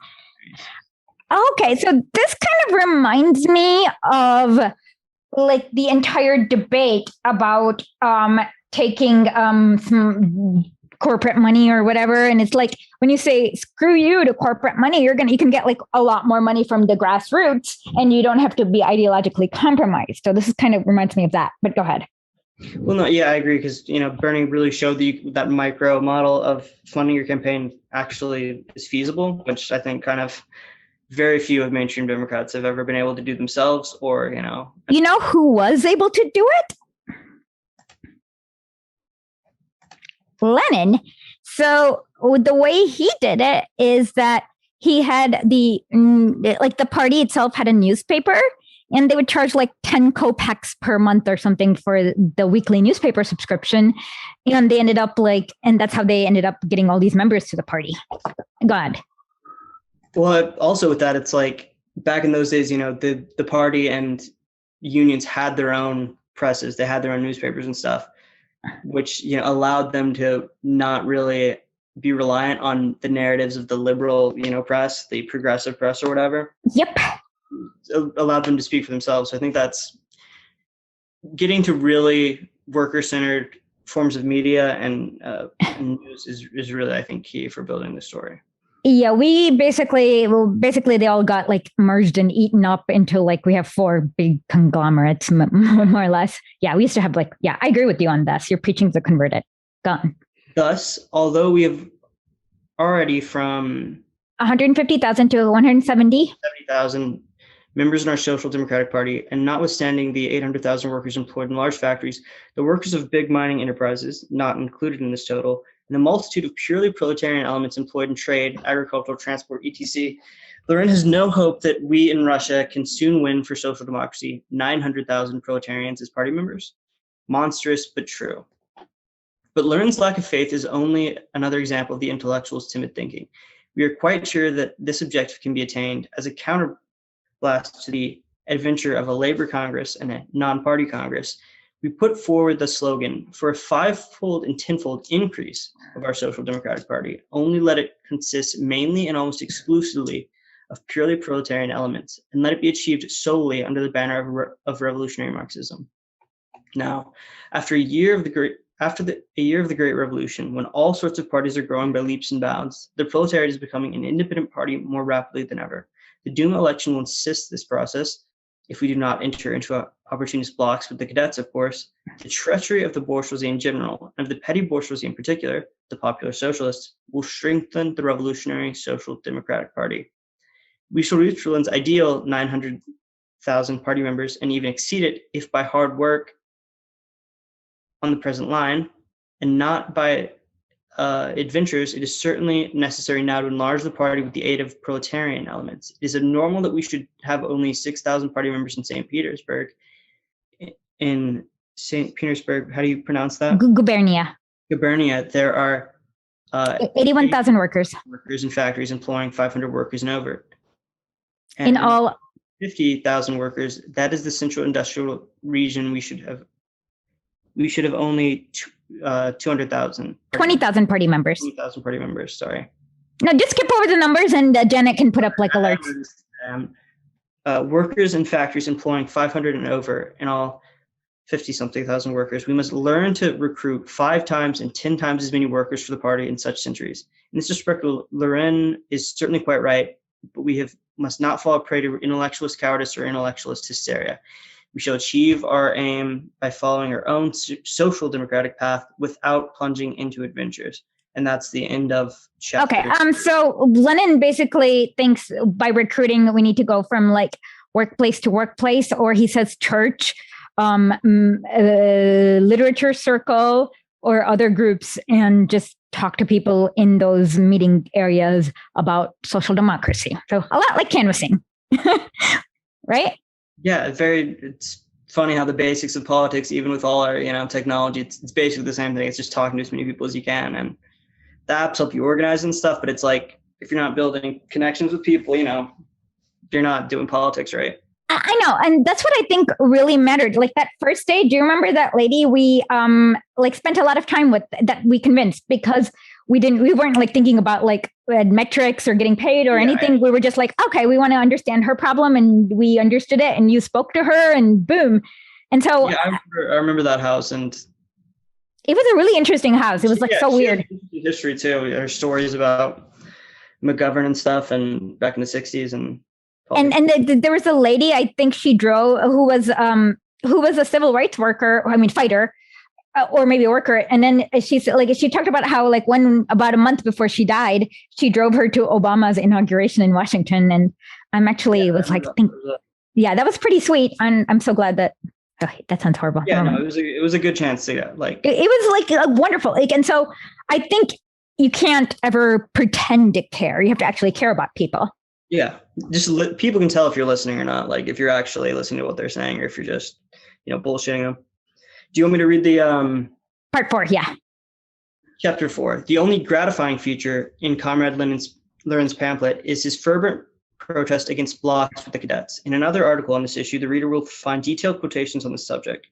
Okay, so this kind of reminds me of like the entire debate about taking some corporate money or whatever, and it's like when you say screw you to corporate money, you can get like a lot more money from the grassroots, and you don't have to be ideologically compromised. So this is kind of reminds me of that. But go ahead. Well, no, yeah, I agree, because Bernie really showed that micro model of funding your campaign actually is feasible, which I think kind of very few of mainstream Democrats have ever been able to do themselves, or You know who was able to do it? Lenin. So the way he did it is that he had the party itself had a newspaper, and they would charge like 10 kopecks per month or something for the weekly newspaper subscription. And they ended up and that's how they ended up getting all these members to the party. Go ahead. Well, also with that, it's like back in those days, the party and unions had their own presses. They had their own newspapers and stuff, which allowed them to not really be reliant on the narratives of the liberal, press, the progressive press or whatever. Yep. It allowed them to speak for themselves. So I think that's getting to really worker-centered forms of media and news is really, I think, key for building the story. Yeah, basically they all got like merged and eaten up into we have 4 big conglomerates, more or less. Yeah, we used to have I agree with you on this. You're preaching to the converted. Gone. Thus, although we have already from 150,000 to 170,000 members in our Social Democratic Party, and notwithstanding the 800,000 workers employed in large factories, the workers of big mining enterprises, not included in this total, and the multitude of purely proletarian elements employed in trade, agricultural, transport, etc., Lenin has no hope that we in Russia can soon win for social democracy 900,000 proletarians as party members. Monstrous, but true. But Lenin's lack of faith is only another example of the intellectual's timid thinking. We are quite sure that this objective can be attained as a counterblast to the adventure of a labor Congress and a non-party Congress. We put forward the slogan for a 5-fold and 10-fold increase of our Social Democratic Party. Only let it consist mainly and almost exclusively of purely proletarian elements, and let it be achieved solely under the banner of revolutionary Marxism. Now, after a year of the Great Revolution, when all sorts of parties are growing by leaps and bounds, the proletariat is becoming an independent party more rapidly than ever. The Duma election will assist this process, if we do not enter into opportunist blocks with the cadets, of course. The treachery of the bourgeoisie in general, and of the petty bourgeoisie in particular, the popular socialists, will strengthen the revolutionary Social Democratic Party. We shall reach Lenin's ideal 900,000 party members and even exceed it if by hard work on the present line, and not by adventures. It is certainly necessary now to enlarge the party with the aid of proletarian elements. It is abnormal that we should have only 6,000 party members in St. Petersburg. In St. Petersburg, how do you pronounce that? Gubernia. Gubernia, there are 81,000 workers. Workers in factories employing 500 workers and over. And in all, 50,000 workers. That is the central industrial region. We should have only 200,000. 20,000 party members. 20,000 party members, sorry. No, just skip over the numbers and Janet can put up alerts. Workers in factories employing 500 and over in all 50-something thousand workers, we must learn to recruit 5 times and 10 times as many workers for the party in such centuries. In this respect, Lenin is certainly quite right, but must not fall prey to intellectualist cowardice or intellectualist hysteria. We shall achieve our aim by following our own social democratic path without plunging into adventures. And that's the end of chapter. Okay. So Lenin basically thinks by recruiting, we need to go from like workplace to workplace, or he says church, literature circle, or other groups, and just talk to people in those meeting areas about social democracy. So a lot like canvassing, right? Yeah, it's funny how the basics of politics, even with all our, technology, it's basically the same thing. It's just talking to as many people as you can. And the apps help you organize and stuff, but it's like, if you're not building connections with people, you're not doing politics right. I know. And that's what I think really mattered. Like that first day, do you remember that lady we spent a lot of time with, that we convinced, because we weren't like thinking about like metrics or getting paid or anything. We were just like, okay, we want to understand her problem, and we understood it, and you spoke to her, and boom. And so I remember that house, and it was a really interesting house. It was like so weird. History too. There are stories about McGovern and stuff, and back in the 60s, and there was a lady, I think she drove, who was a civil rights worker, fighter, or maybe a worker. And then she talked about how like about a month before she died, she drove her to Obama's inauguration in Washington. And I'm actually that was pretty sweet. And I'm so glad that, that sounds horrible. Yeah, no, it was a good chance to get like, it was like wonderful. Like, and so I think you can't ever pretend to care. You have to actually care about people. Yeah, just people can tell if you're listening or not. Like if you're actually listening to what they're saying, or if you're just, bullshitting them. Do you want me to read the part 4? Yeah. Chapter 4. The only gratifying feature in Comrade Lenin's pamphlet is his fervent protest against blocks with the cadets. In another article on this issue, the reader will find detailed quotations on the subject,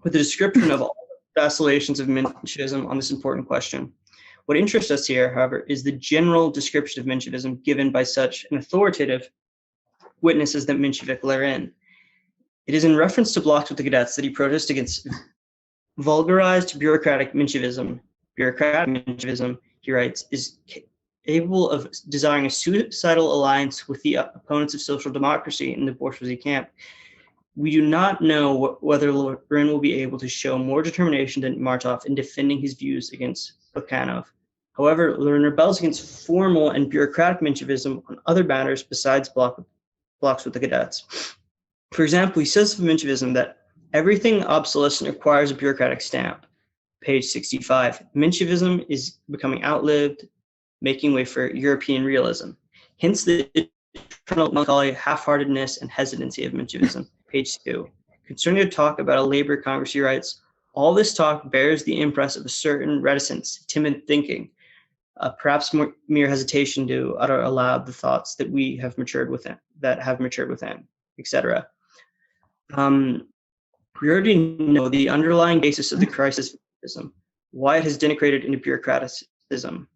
with a description of all the vacillations of Minchivism on this important question. What interests us here, however, is the general description of Minchivism given by such an authoritative witness as the Menshevik Lenin. It is in reference to blocks with the cadets that he protests against vulgarized bureaucratic Minchivism. Bureaucratic Minchivism, he writes, is capable of desiring a suicidal alliance with the opponents of social democracy in the bourgeoisie camp. We do not know whether Lenin will be able to show more determination than Martov in defending his views against Plekhanov. However, Lenin rebels against formal and bureaucratic Menchivism on other matters besides blocks with the cadets. For example, he says of Menchivism that everything obsolescent requires a bureaucratic stamp. Page 65. Menchivism is becoming outlived, making way for European realism. Hence the eternal melancholy, half-heartedness, and hesitancy of Menchivism. Page 2. Concerning the talk about a labor Congress, he writes, all this talk bears the impress of a certain reticence, timid thinking, perhaps mere hesitation to utter aloud the thoughts that have matured within, etc. We already know the underlying basis of the crisis of Menchivism, why it has degenerated into bureaucraticism.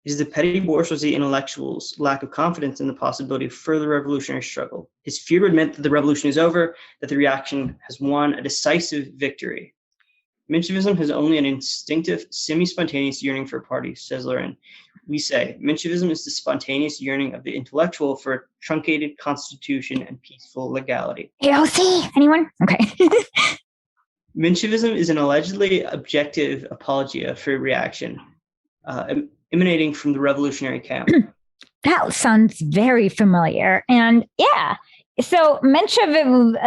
It is the petty bourgeoisie intellectuals' lack of confidence in the possibility of further revolutionary struggle. His fear would admit that the revolution is over, that the reaction has won a decisive victory. Menchivism has only an instinctive, semi-spontaneous yearning for a party, says Lenin. We say, Menchivism is the spontaneous yearning of the intellectual for a truncated constitution and peaceful legality. AOC, anyone? Okay. Menchivism is an allegedly objective apologia for reaction, emanating from the revolutionary camp. That sounds very familiar. And yeah, so Mensheviks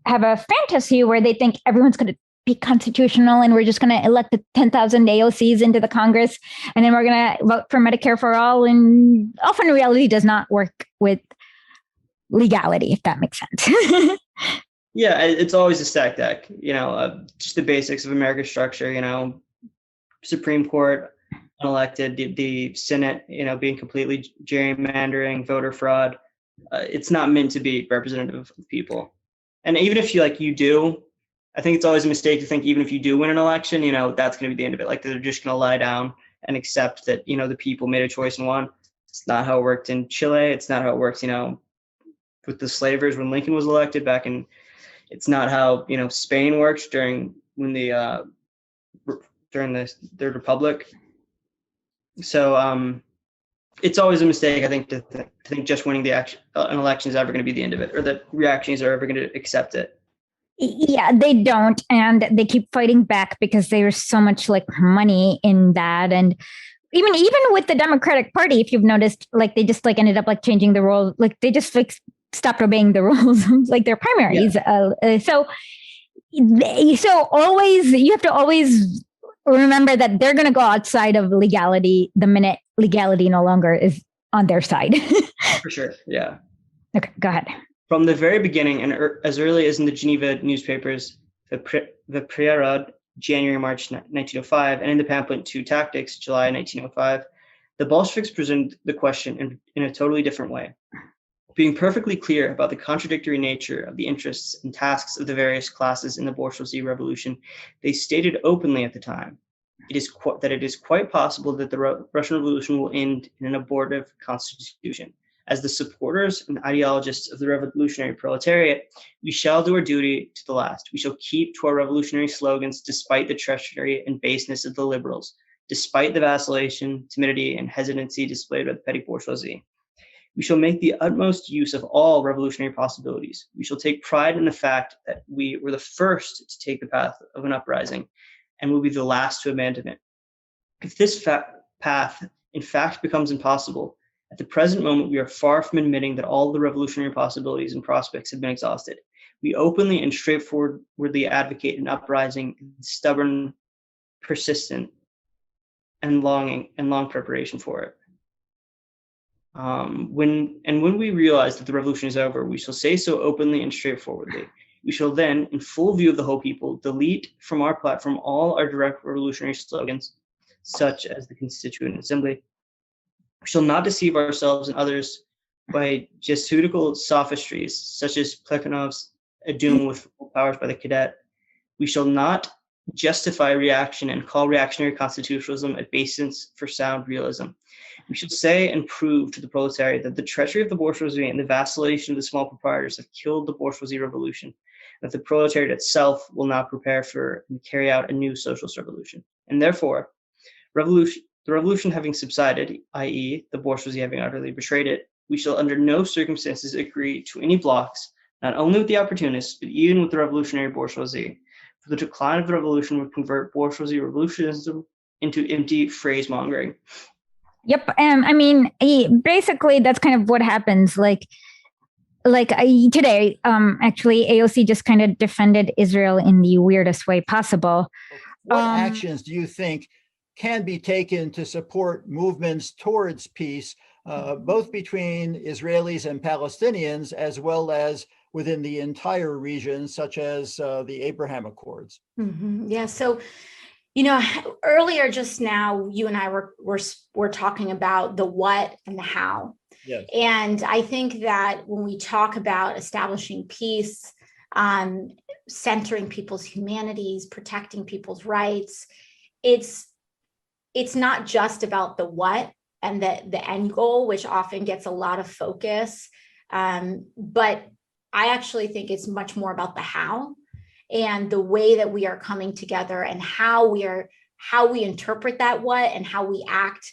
have a fantasy where they think everyone's going to be constitutional and we're just going to elect the 10,000 AOCs into the Congress, and then we're going to vote for Medicare for all. And often reality does not work with legality, if that makes sense. Yeah, it's always a stack deck, just the basics of American structure, Supreme Court unelected, the Senate, being completely gerrymandering, voter fraud. It's not meant to be representative of people. And even if you do, I think it's always a mistake to think even if you do win an election, that's going to be the end of it. Like they're just going to lie down and accept that, the people made a choice and won. It's not how it worked in Chile. It's not how it works, with the slavers when Lincoln was elected back in It's not how, Spain worked during the Third Republic. So it's always a mistake, I think, to think just winning an election is ever going to be the end of it, or that reactionaries are ever going to accept it. Yeah, they don't, and they keep fighting back because there's so much like money in that. And even with the Democratic Party, if you've noticed, like they just like ended up like changing the rules, like they just like stopped obeying the rules, like their primaries. Yeah. So always you have to always remember that they're going to go outside of legality the minute legality no longer is on their side. For sure. Yeah. Okay, go ahead. From the very beginning, and as early as in the Geneva newspapers, the Prierade, January-March 1905, and in the pamphlet Two Tactics, July 1905, the Bolsheviks presented the question in a totally different way. Being perfectly clear about the contradictory nature of the interests and tasks of the various classes in the bourgeoisie revolution, they stated openly at the time that it is quite possible that the Russian Revolution will end in an abortive constitution. As the supporters and ideologists of the revolutionary proletariat, we shall do our duty to the last. We shall keep to our revolutionary slogans despite the treachery and baseness of the liberals, despite the vacillation, timidity, and hesitancy displayed by the petty bourgeoisie. We shall make the utmost use of all revolutionary possibilities. We shall take pride in the fact that we were the first to take the path of an uprising and will be the last to abandon it. If this path, in fact, becomes impossible, at the present moment, we are far from admitting that all the revolutionary possibilities and prospects have been exhausted. We openly and straightforwardly advocate an uprising, stubborn, persistent, and long preparation for it. When we realize that the revolution is over, we shall say so openly and straightforwardly. We shall then, in full view of the whole people, delete from our platform all our direct revolutionary slogans, such as the Constituent Assembly. We shall not deceive ourselves and others by Jesuitical sophistries, such as Plekhanov's doom with full powers by the cadet. We shall not justify reaction and call reactionary constitutionalism a basis for sound realism. We shall say and prove to the proletariat that the treachery of the bourgeoisie and the vacillation of the small proprietors have killed the bourgeoisie revolution, that the proletariat itself will not prepare for and carry out a new socialist revolution. And therefore, the revolution having subsided, i.e., the bourgeoisie having utterly betrayed it, we shall under no circumstances agree to any blocks, not only with the opportunists, but even with the revolutionary bourgeoisie. For the decline of the revolution would convert bourgeoisie revolutionism into empty phrase-mongering. Yep. I mean, basically, that's kind of what happens. Like today, actually, AOC just kind of defended Israel in the weirdest way possible. What actions do you think can be taken to support movements towards peace, both between Israelis and Palestinians, as well as within the entire region, such as the Abraham Accords? Mm-hmm. Yeah. So, earlier just now, you and I were talking about the what and the how. Yes. And I think that when we talk about establishing peace, centering people's humanities, protecting people's rights, it's not just about the what and the end goal, which often gets a lot of focus. But I actually think it's much more about the how and the way that we are coming together and how we interpret that what and how we act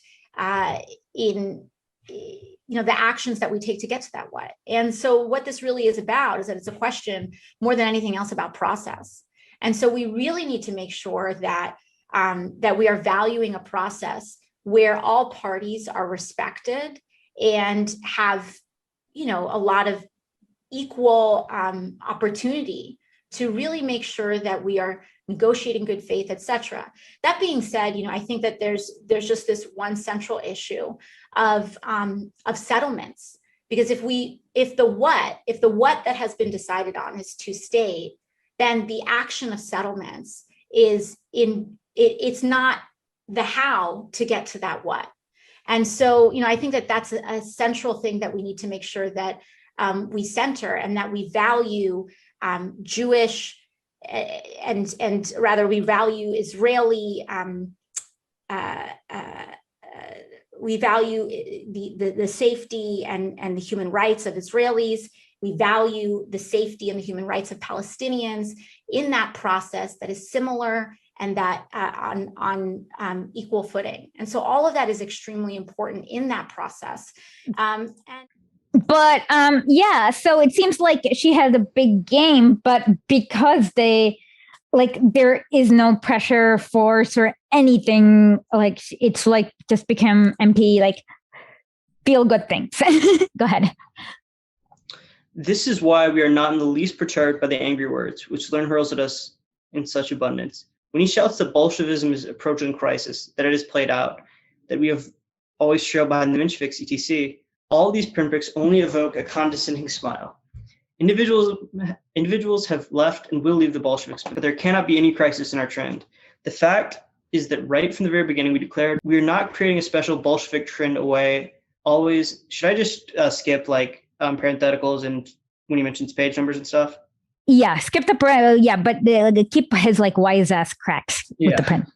in the actions that we take to get to that what. And so what this really is about is that it's a question more than anything else about process. And so we really need to make sure that we are valuing a process where all parties are respected and have, a lot of equal opportunity to really make sure that we are negotiating good faith, et cetera. That being said, I think that there's just this one central issue of settlements, because if the what that has been decided on is to state, then the action of settlements it's not the how to get to that what. And so, I think that that's a central thing that we need to make sure that we center and that we value Jewish and rather we value Israeli, we value the safety and the human rights of Israelis We value the safety and the human rights of Palestinians in that process that is similar and that on equal footing. And so all of that is extremely important in that process. But yeah, so it seems like she has a big game, but because there is no pressure, force, or anything, like it's like just become empty, like feel good things. Go ahead. This is why we are not in the least perturbed by the angry words which Lenin hurls at us in such abundance. When he shouts that Bolshevism is approaching crisis, that it is played out, that we have always trailed behind the Minchiviks, etc., all these pinpricks only evoke a condescending smile. Individuals have left and will leave the Bolsheviks, but there cannot be any crisis in our trend. The fact is that right from the very beginning, we declared we are not creating a special Bolshevik trend away. Always, should I just skip like parentheticals and when he mentions page numbers and stuff? Yeah, skip the but keep his like wise ass cracks with the pen.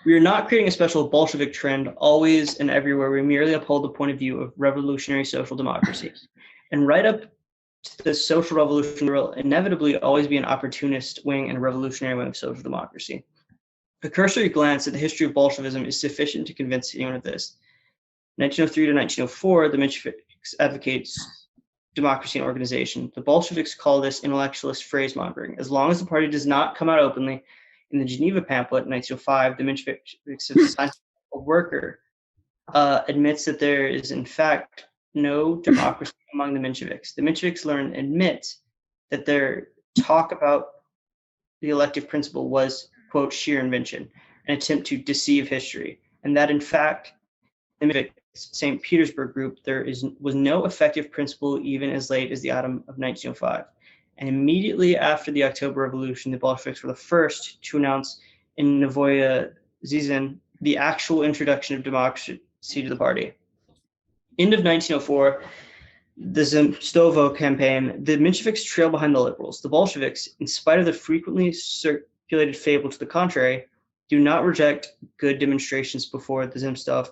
We are not creating a special Bolshevik trend, always and everywhere. We merely uphold the point of view of revolutionary social democracy. And right up to the social revolution, there will inevitably always be an opportunist wing and a revolutionary wing of social democracy. A cursory glance at the history of Bolshevism is sufficient to convince anyone of this. 1903 to 1904, the Minchiviks advocates democracy and organization. The Bolsheviks call this intellectualist phrase-mongering. As long as the party does not come out openly, in the Geneva pamphlet in 1905, the Minchiviks worker admits that there is, in fact, no democracy among the Minchiviks. The Minchiviks learn and admit that their talk about the elective principle was, quote, sheer invention, an attempt to deceive history, and that, in fact, the Minchiviks St. Petersburg group, was no effective principle even as late as the autumn of 1905. And immediately after the October Revolution, the Bolsheviks were the first to announce in Novoye Zhizn the actual introduction of democracy to the party. End of 1904, the Zemstovo campaign, the Mensheviks trail behind the liberals. The Bolsheviks, in spite of the frequently circulated fable to the contrary, do not reject good demonstrations before the Zemstov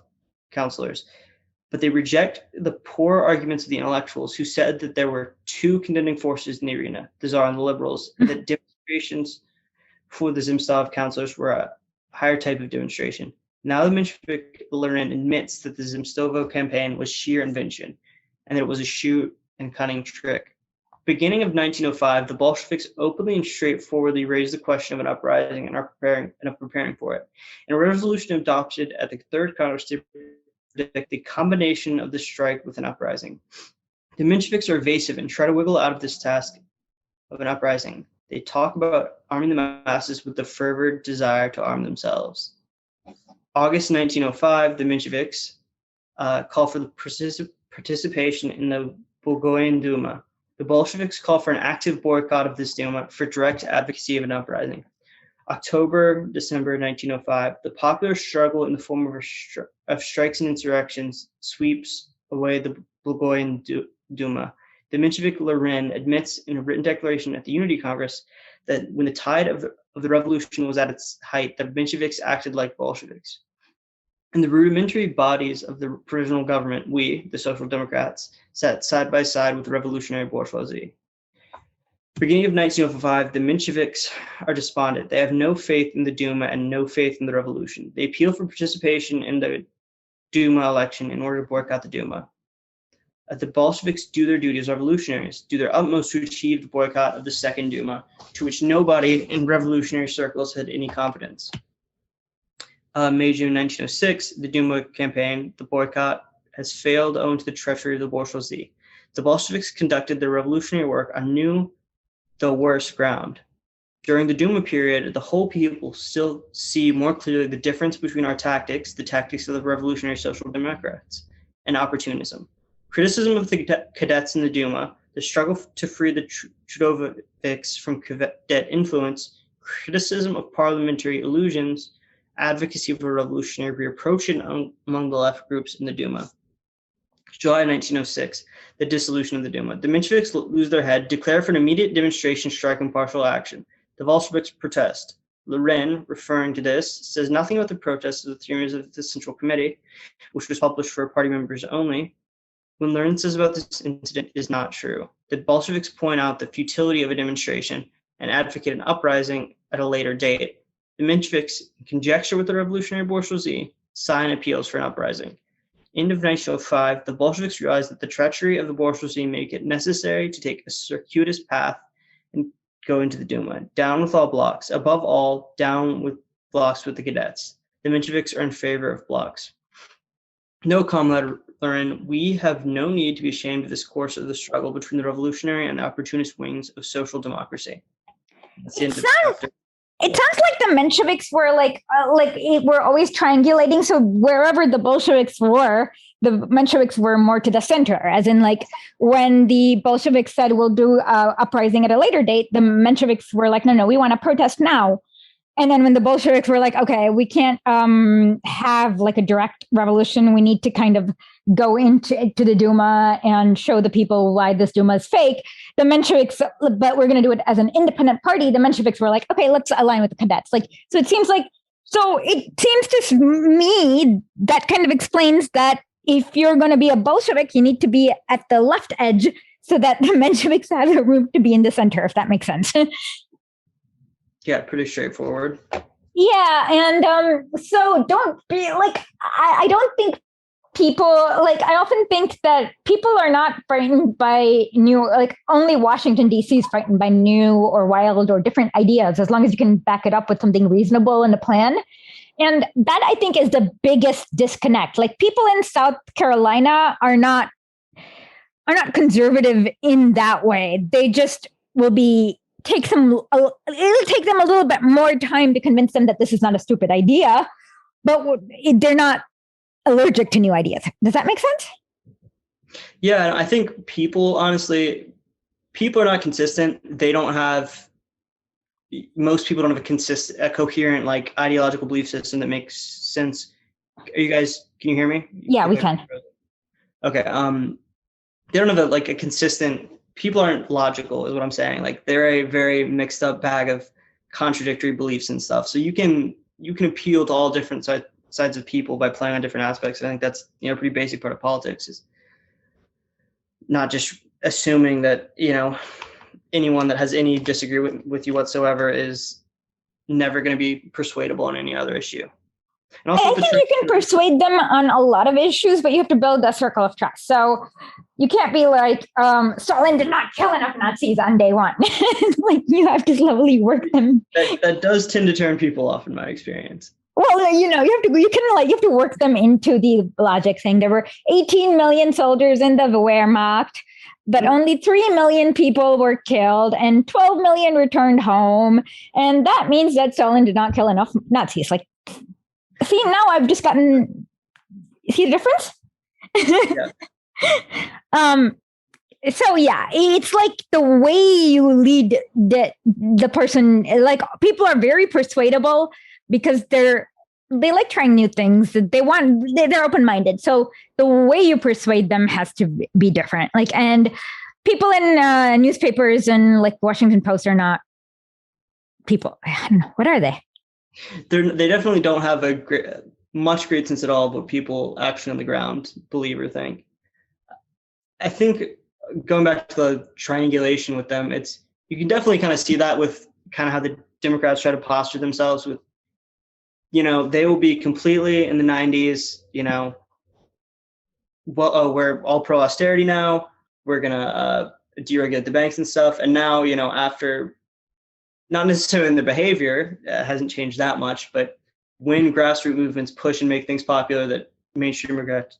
counselors, but they reject the poor arguments of the intellectuals who said that there were two contending forces in the arena, the Tsar and the liberals, and that demonstrations for the Zemstov counselors were a higher type of demonstration. Now the Menshevik Lenin admits that the Zemstovo campaign was sheer invention, and that it was a shoot and cunning trick. Beginning of 1905, the Bolsheviks openly and straightforwardly raised the question of an uprising and are preparing for it. In a resolution adopted at the Third Congress to predict the combination of the strike with an uprising. The Mensheviks are evasive and try to wiggle out of this task of an uprising. They talk about arming the masses with the fervor desire to arm themselves. August 1905, the Mensheviks call for the participation in the Bulgarian Duma. The Bolsheviks call for an active boycott of this Duma for direct advocacy of an uprising. October, December 1905, the popular struggle in the form of strikes and insurrections sweeps away the Bulgarian Duma. The Menshevik Lenin admits in a written declaration at the Unity Congress that when the tide of the revolution was at its height, the Mensheviks acted like Bolsheviks. In the rudimentary bodies of the provisional government, we, the Social Democrats, sat side by side with the revolutionary bourgeoisie. Beginning of 1905, the Mensheviks are despondent. They have no faith in the Duma and no faith in the revolution. They appeal for participation in the Duma election in order to boycott the Duma. The Bolsheviks do their duty as revolutionaries, do their utmost to achieve the boycott of the Second Duma, to which nobody in revolutionary circles had any confidence. May, June 1906, the Duma campaign, the boycott, has failed owing to the treachery of the bourgeoisie. The Bolsheviks conducted their revolutionary work on new, though worse, ground. During the Duma period, the whole people still see more clearly the difference between our tactics, the tactics of the revolutionary social democrats, and opportunism. Criticism of the cadets in the Duma, the struggle to free the Trudovics from cadet influence, criticism of parliamentary illusions, advocacy for revolutionary reapproach among the left groups in the Duma. July 1906, the dissolution of the Duma. The Mensheviks lose their head, declare for an immediate demonstration, strike, and partial action. The Bolsheviks protest. Lenin, referring to this, says nothing about the protests of the theories of the Central Committee, which was published for party members only. When Lenin says about this incident is not true. The Bolsheviks point out the futility of a demonstration and advocate an uprising at a later date. The Minchivisms, in conjecture with the revolutionary bourgeoisie, sign appeals for an uprising. End of 1905, the Bolsheviks realized that the treachery of the bourgeoisie make it necessary to take a circuitous path and go into the Duma. Down with all blocks. Above all, down with blocks with the cadets. The Minchivisms are in favor of blocks. No, comrade Lenin, we have no need to be ashamed of this course of the struggle between the revolutionary and the opportunist wings of social democracy. That's the end of the chapter. It sounds like the Mensheviks were were always triangulating. So wherever the Bolsheviks were, the Mensheviks were more to the center. As in, like when the Bolsheviks said we'll do uprising at a later date, the Mensheviks were like, no, we want to protest now. And then when the Bolsheviks were like, okay, we can't have like a direct revolution. We need to kind of go into the Duma and show the people why this Duma is fake. The Mensheviks, but we're going to do it as an independent party. The Mensheviks were like, okay, let's align with the cadets. Like, so it seems to me that kind of explains that if you're going to be a Bolshevik, you need to be at the left edge so that the Mensheviks have the room to be in the center, if that makes sense. Yeah, pretty straightforward. Yeah, and so don't be like, I don't think people, like, I often think that people are not frightened by new, like only Washington, D.C. is frightened by new or wild or different ideas, as long as you can back it up with something reasonable in a plan. And that, I think, is the biggest disconnect. Like, people in South Carolina are not conservative in that way. They just will be, it'll take them a little bit more time to convince them that this is not a stupid idea, but they're not allergic to new ideas. Does that make sense? Yeah, I think people are not consistent. Most people don't have a coherent, like, ideological belief system that makes sense. Can you hear me? Yeah, we can. Okay. They don't have a consistent, people aren't logical is what I'm saying. Like, they're a very mixed up bag of contradictory beliefs and stuff. So you can appeal to all different sides of people by playing on different aspects. I think that's, a pretty basic part of politics, is not just assuming that, anyone that has any disagreement with you whatsoever is never going to be persuadable on any other issue. And also, I think you can persuade them on a lot of issues, but you have to build a circle of trust. So you can't be like, Stalin did not kill enough Nazis on day one. Like, you have to slowly work them. That does tend to turn people off, in my experience. Well, you have to work them into the logic, saying there were 18 million soldiers in the Wehrmacht, but only 3 million people were killed and 12 million returned home. And that means that Stalin did not kill enough Nazis. Like, see, now I've just gotten, see the difference? Yeah. So yeah, it's like the way you lead the person, like, people are very persuadable because they like trying new things. They're open-minded. So the way you persuade them has to be different. Like, and people in newspapers and like Washington Post are not people. I don't know. What are they? They definitely don't have much great sense at all about people actually on the ground believe or think. I think, going back to the triangulation with them, you can definitely kind of see that with kind of how the Democrats try to posture themselves with, they will be completely in the 90s, we're all pro austerity now. We're going to deregulate the banks and stuff. And now, after, not necessarily in the behavior, hasn't changed that much, but when grassroots movements push and make things popular that mainstream Democrats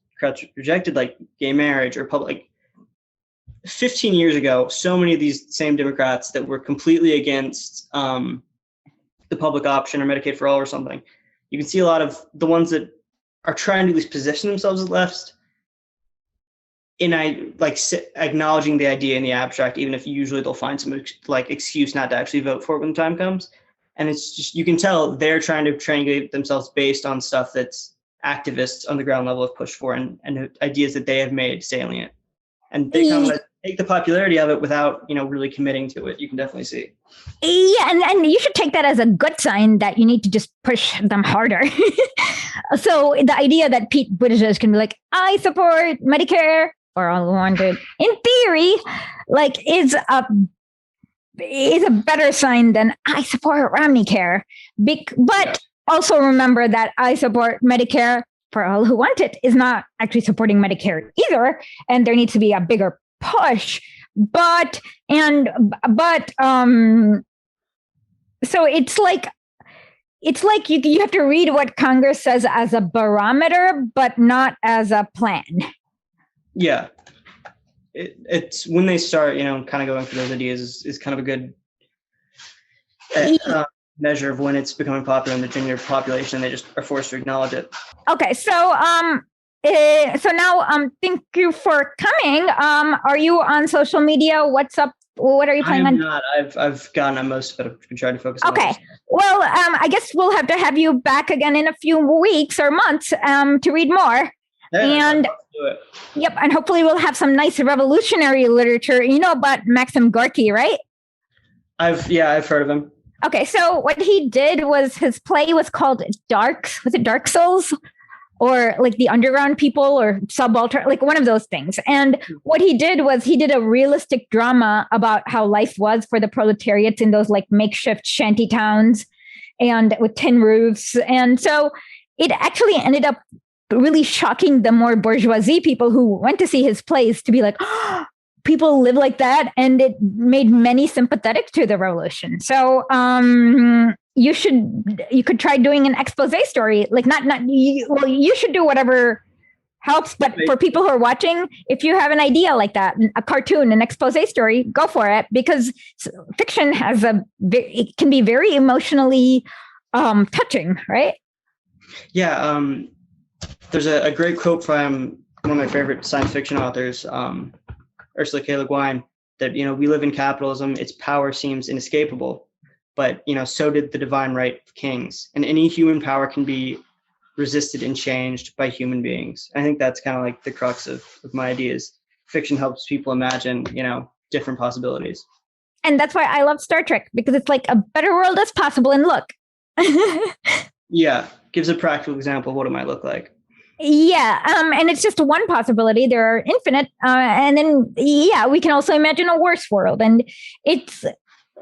rejected, like gay marriage or public, 15 years ago, so many of these same Democrats that were completely against the public option or Medicaid for all or something, you can see a lot of the ones that are trying to at least position themselves as left in acknowledging the idea in the abstract, even if usually they'll find some excuse not to actually vote for it when the time comes. And it's just, you can tell they're trying to triangulate themselves based on stuff that's activists on the ground level have pushed for and ideas that they have made salient. And they kind of take the popularity of it without, really committing to it. You can definitely see. Yeah, and you should take that as a good sign that you need to just push them harder. So the idea that Pete Buttigieg can be like, I support Medicare for all who wanted, in theory, like is a better sign than I support Romneycare. But also remember that I support Medicare for all who want it is not actually supporting Medicare either, and there needs to be a bigger push. So it's like you have to read what Congress says as a barometer, but not as a plan. Yeah. It's when they start, kind of going through those ideas is kind of a good measure of when it's becoming popular in the junior population. They just are forced to acknowledge it. Okay, so now thank you for coming. Are you on social media? What's up? What are you planning on? Not. I've gotten on most of it. I've been trying to focus on Okay. Well, I guess we'll have to have you back again in a few weeks or months to read more. Yeah, let's do it. Yep, and hopefully we'll have some nice revolutionary literature. You know about Maxim Gorky, right? I've heard of him. Okay, so what he did was his play was called Dark Souls? Or like the underground people or subaltern, like one of those things. And what he did was he did a realistic drama about how life was for the proletariats in those like makeshift shanty towns and with tin roofs. And so it actually ended up really shocking the more bourgeoisie people who went to see his plays to be like, oh, people live like that. And it made many sympathetic to the revolution. So you could try doing an expose story, like you should do whatever helps. But for people who are watching, if you have an idea like that, a cartoon, an expose story, go for it, because fiction it can be very emotionally touching, right? Yeah. There's a great quote from one of my favorite science fiction authors, Ursula K. Le Guin, that, we live in capitalism. Its power seems inescapable. But, so did the divine right of kings. And any human power can be resisted and changed by human beings. I think that's kind of like the crux of my ideas. Fiction helps people imagine, different possibilities. And that's why I love Star Trek, because it's like a better world is possible. And look. Yeah. Gives a practical example of what it might look like. Yeah. And it's just one possibility. There are infinite. And then, we can also imagine a worse world. And it's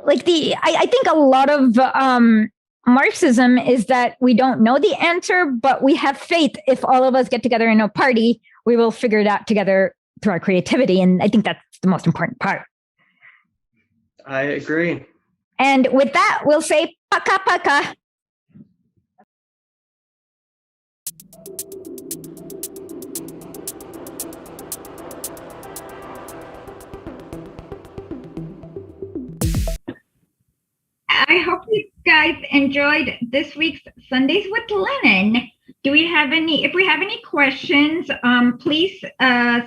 like I think a lot of Marxism is that we don't know the answer, but we have faith. If all of us get together in a party, we will figure it out together through our creativity. And I think that's the most important part. I agree. And with that, we'll say paka paka. I hope you guys enjoyed this week's Sundays with Lenin. If we have any questions, please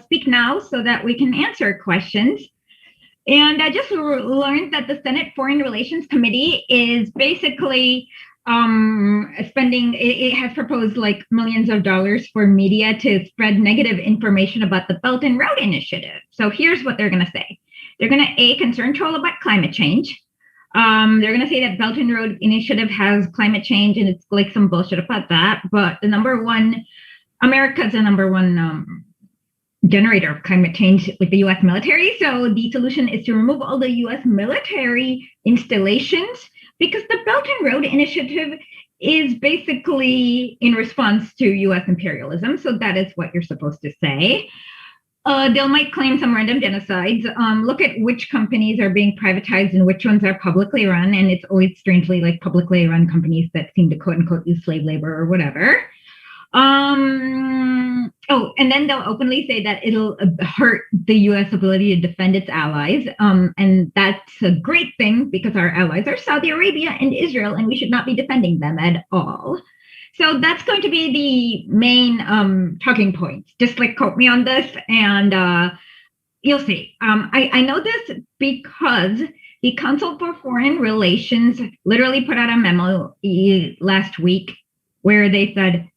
speak now so that we can answer questions. And I just learned that the Senate Foreign Relations Committee is basically spending, it has proposed like millions of dollars for media to spread negative information about the Belt and Road Initiative. So here's what they're going to say. They're going to, concern troll about climate change. They're going to say that Belt and Road Initiative has climate change and it's like some bullshit about that. But America's the number one generator of climate change with the U.S. military. So the solution is to remove all the U.S. military installations, because the Belt and Road Initiative is basically in response to U.S. imperialism. So that is what you're supposed to say. They might claim some random genocides. Look at which companies are being privatized and which ones are publicly run. And it's always strangely like publicly run companies that seem to quote unquote use slave labor or whatever. And then they'll openly say that it'll hurt the U.S. ability to defend its allies. And that's a great thing, because our allies are Saudi Arabia and Israel, and we should not be defending them at all. So that's going to be the main talking points. Just like quote me on this, and you'll see. I know this because the Council for Foreign Relations literally put out a memo last week where they said,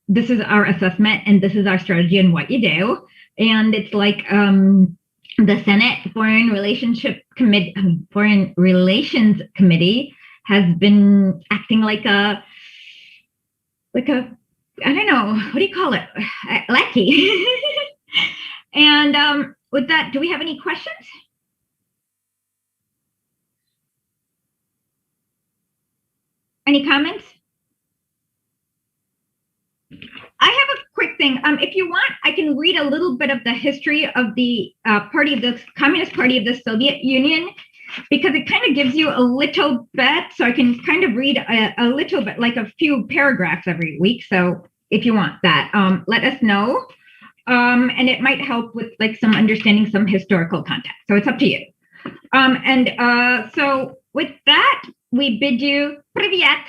this is our assessment and this is our strategy and what you do. And it's like the Senate Foreign Relations Committee has been acting like a I don't know, what do you call it? Lackey. And with that, do we have any questions? Any comments? I have a quick thing. If you want, I can read a little bit of the history of the Communist Party of the Soviet Union, because it kind of gives you a little bit. So I can kind of read a little bit, like a few paragraphs every week. So if you want that, let us know. And it might help with like some understanding some historical context. So it's up to you. So with that, we bid you Privyet.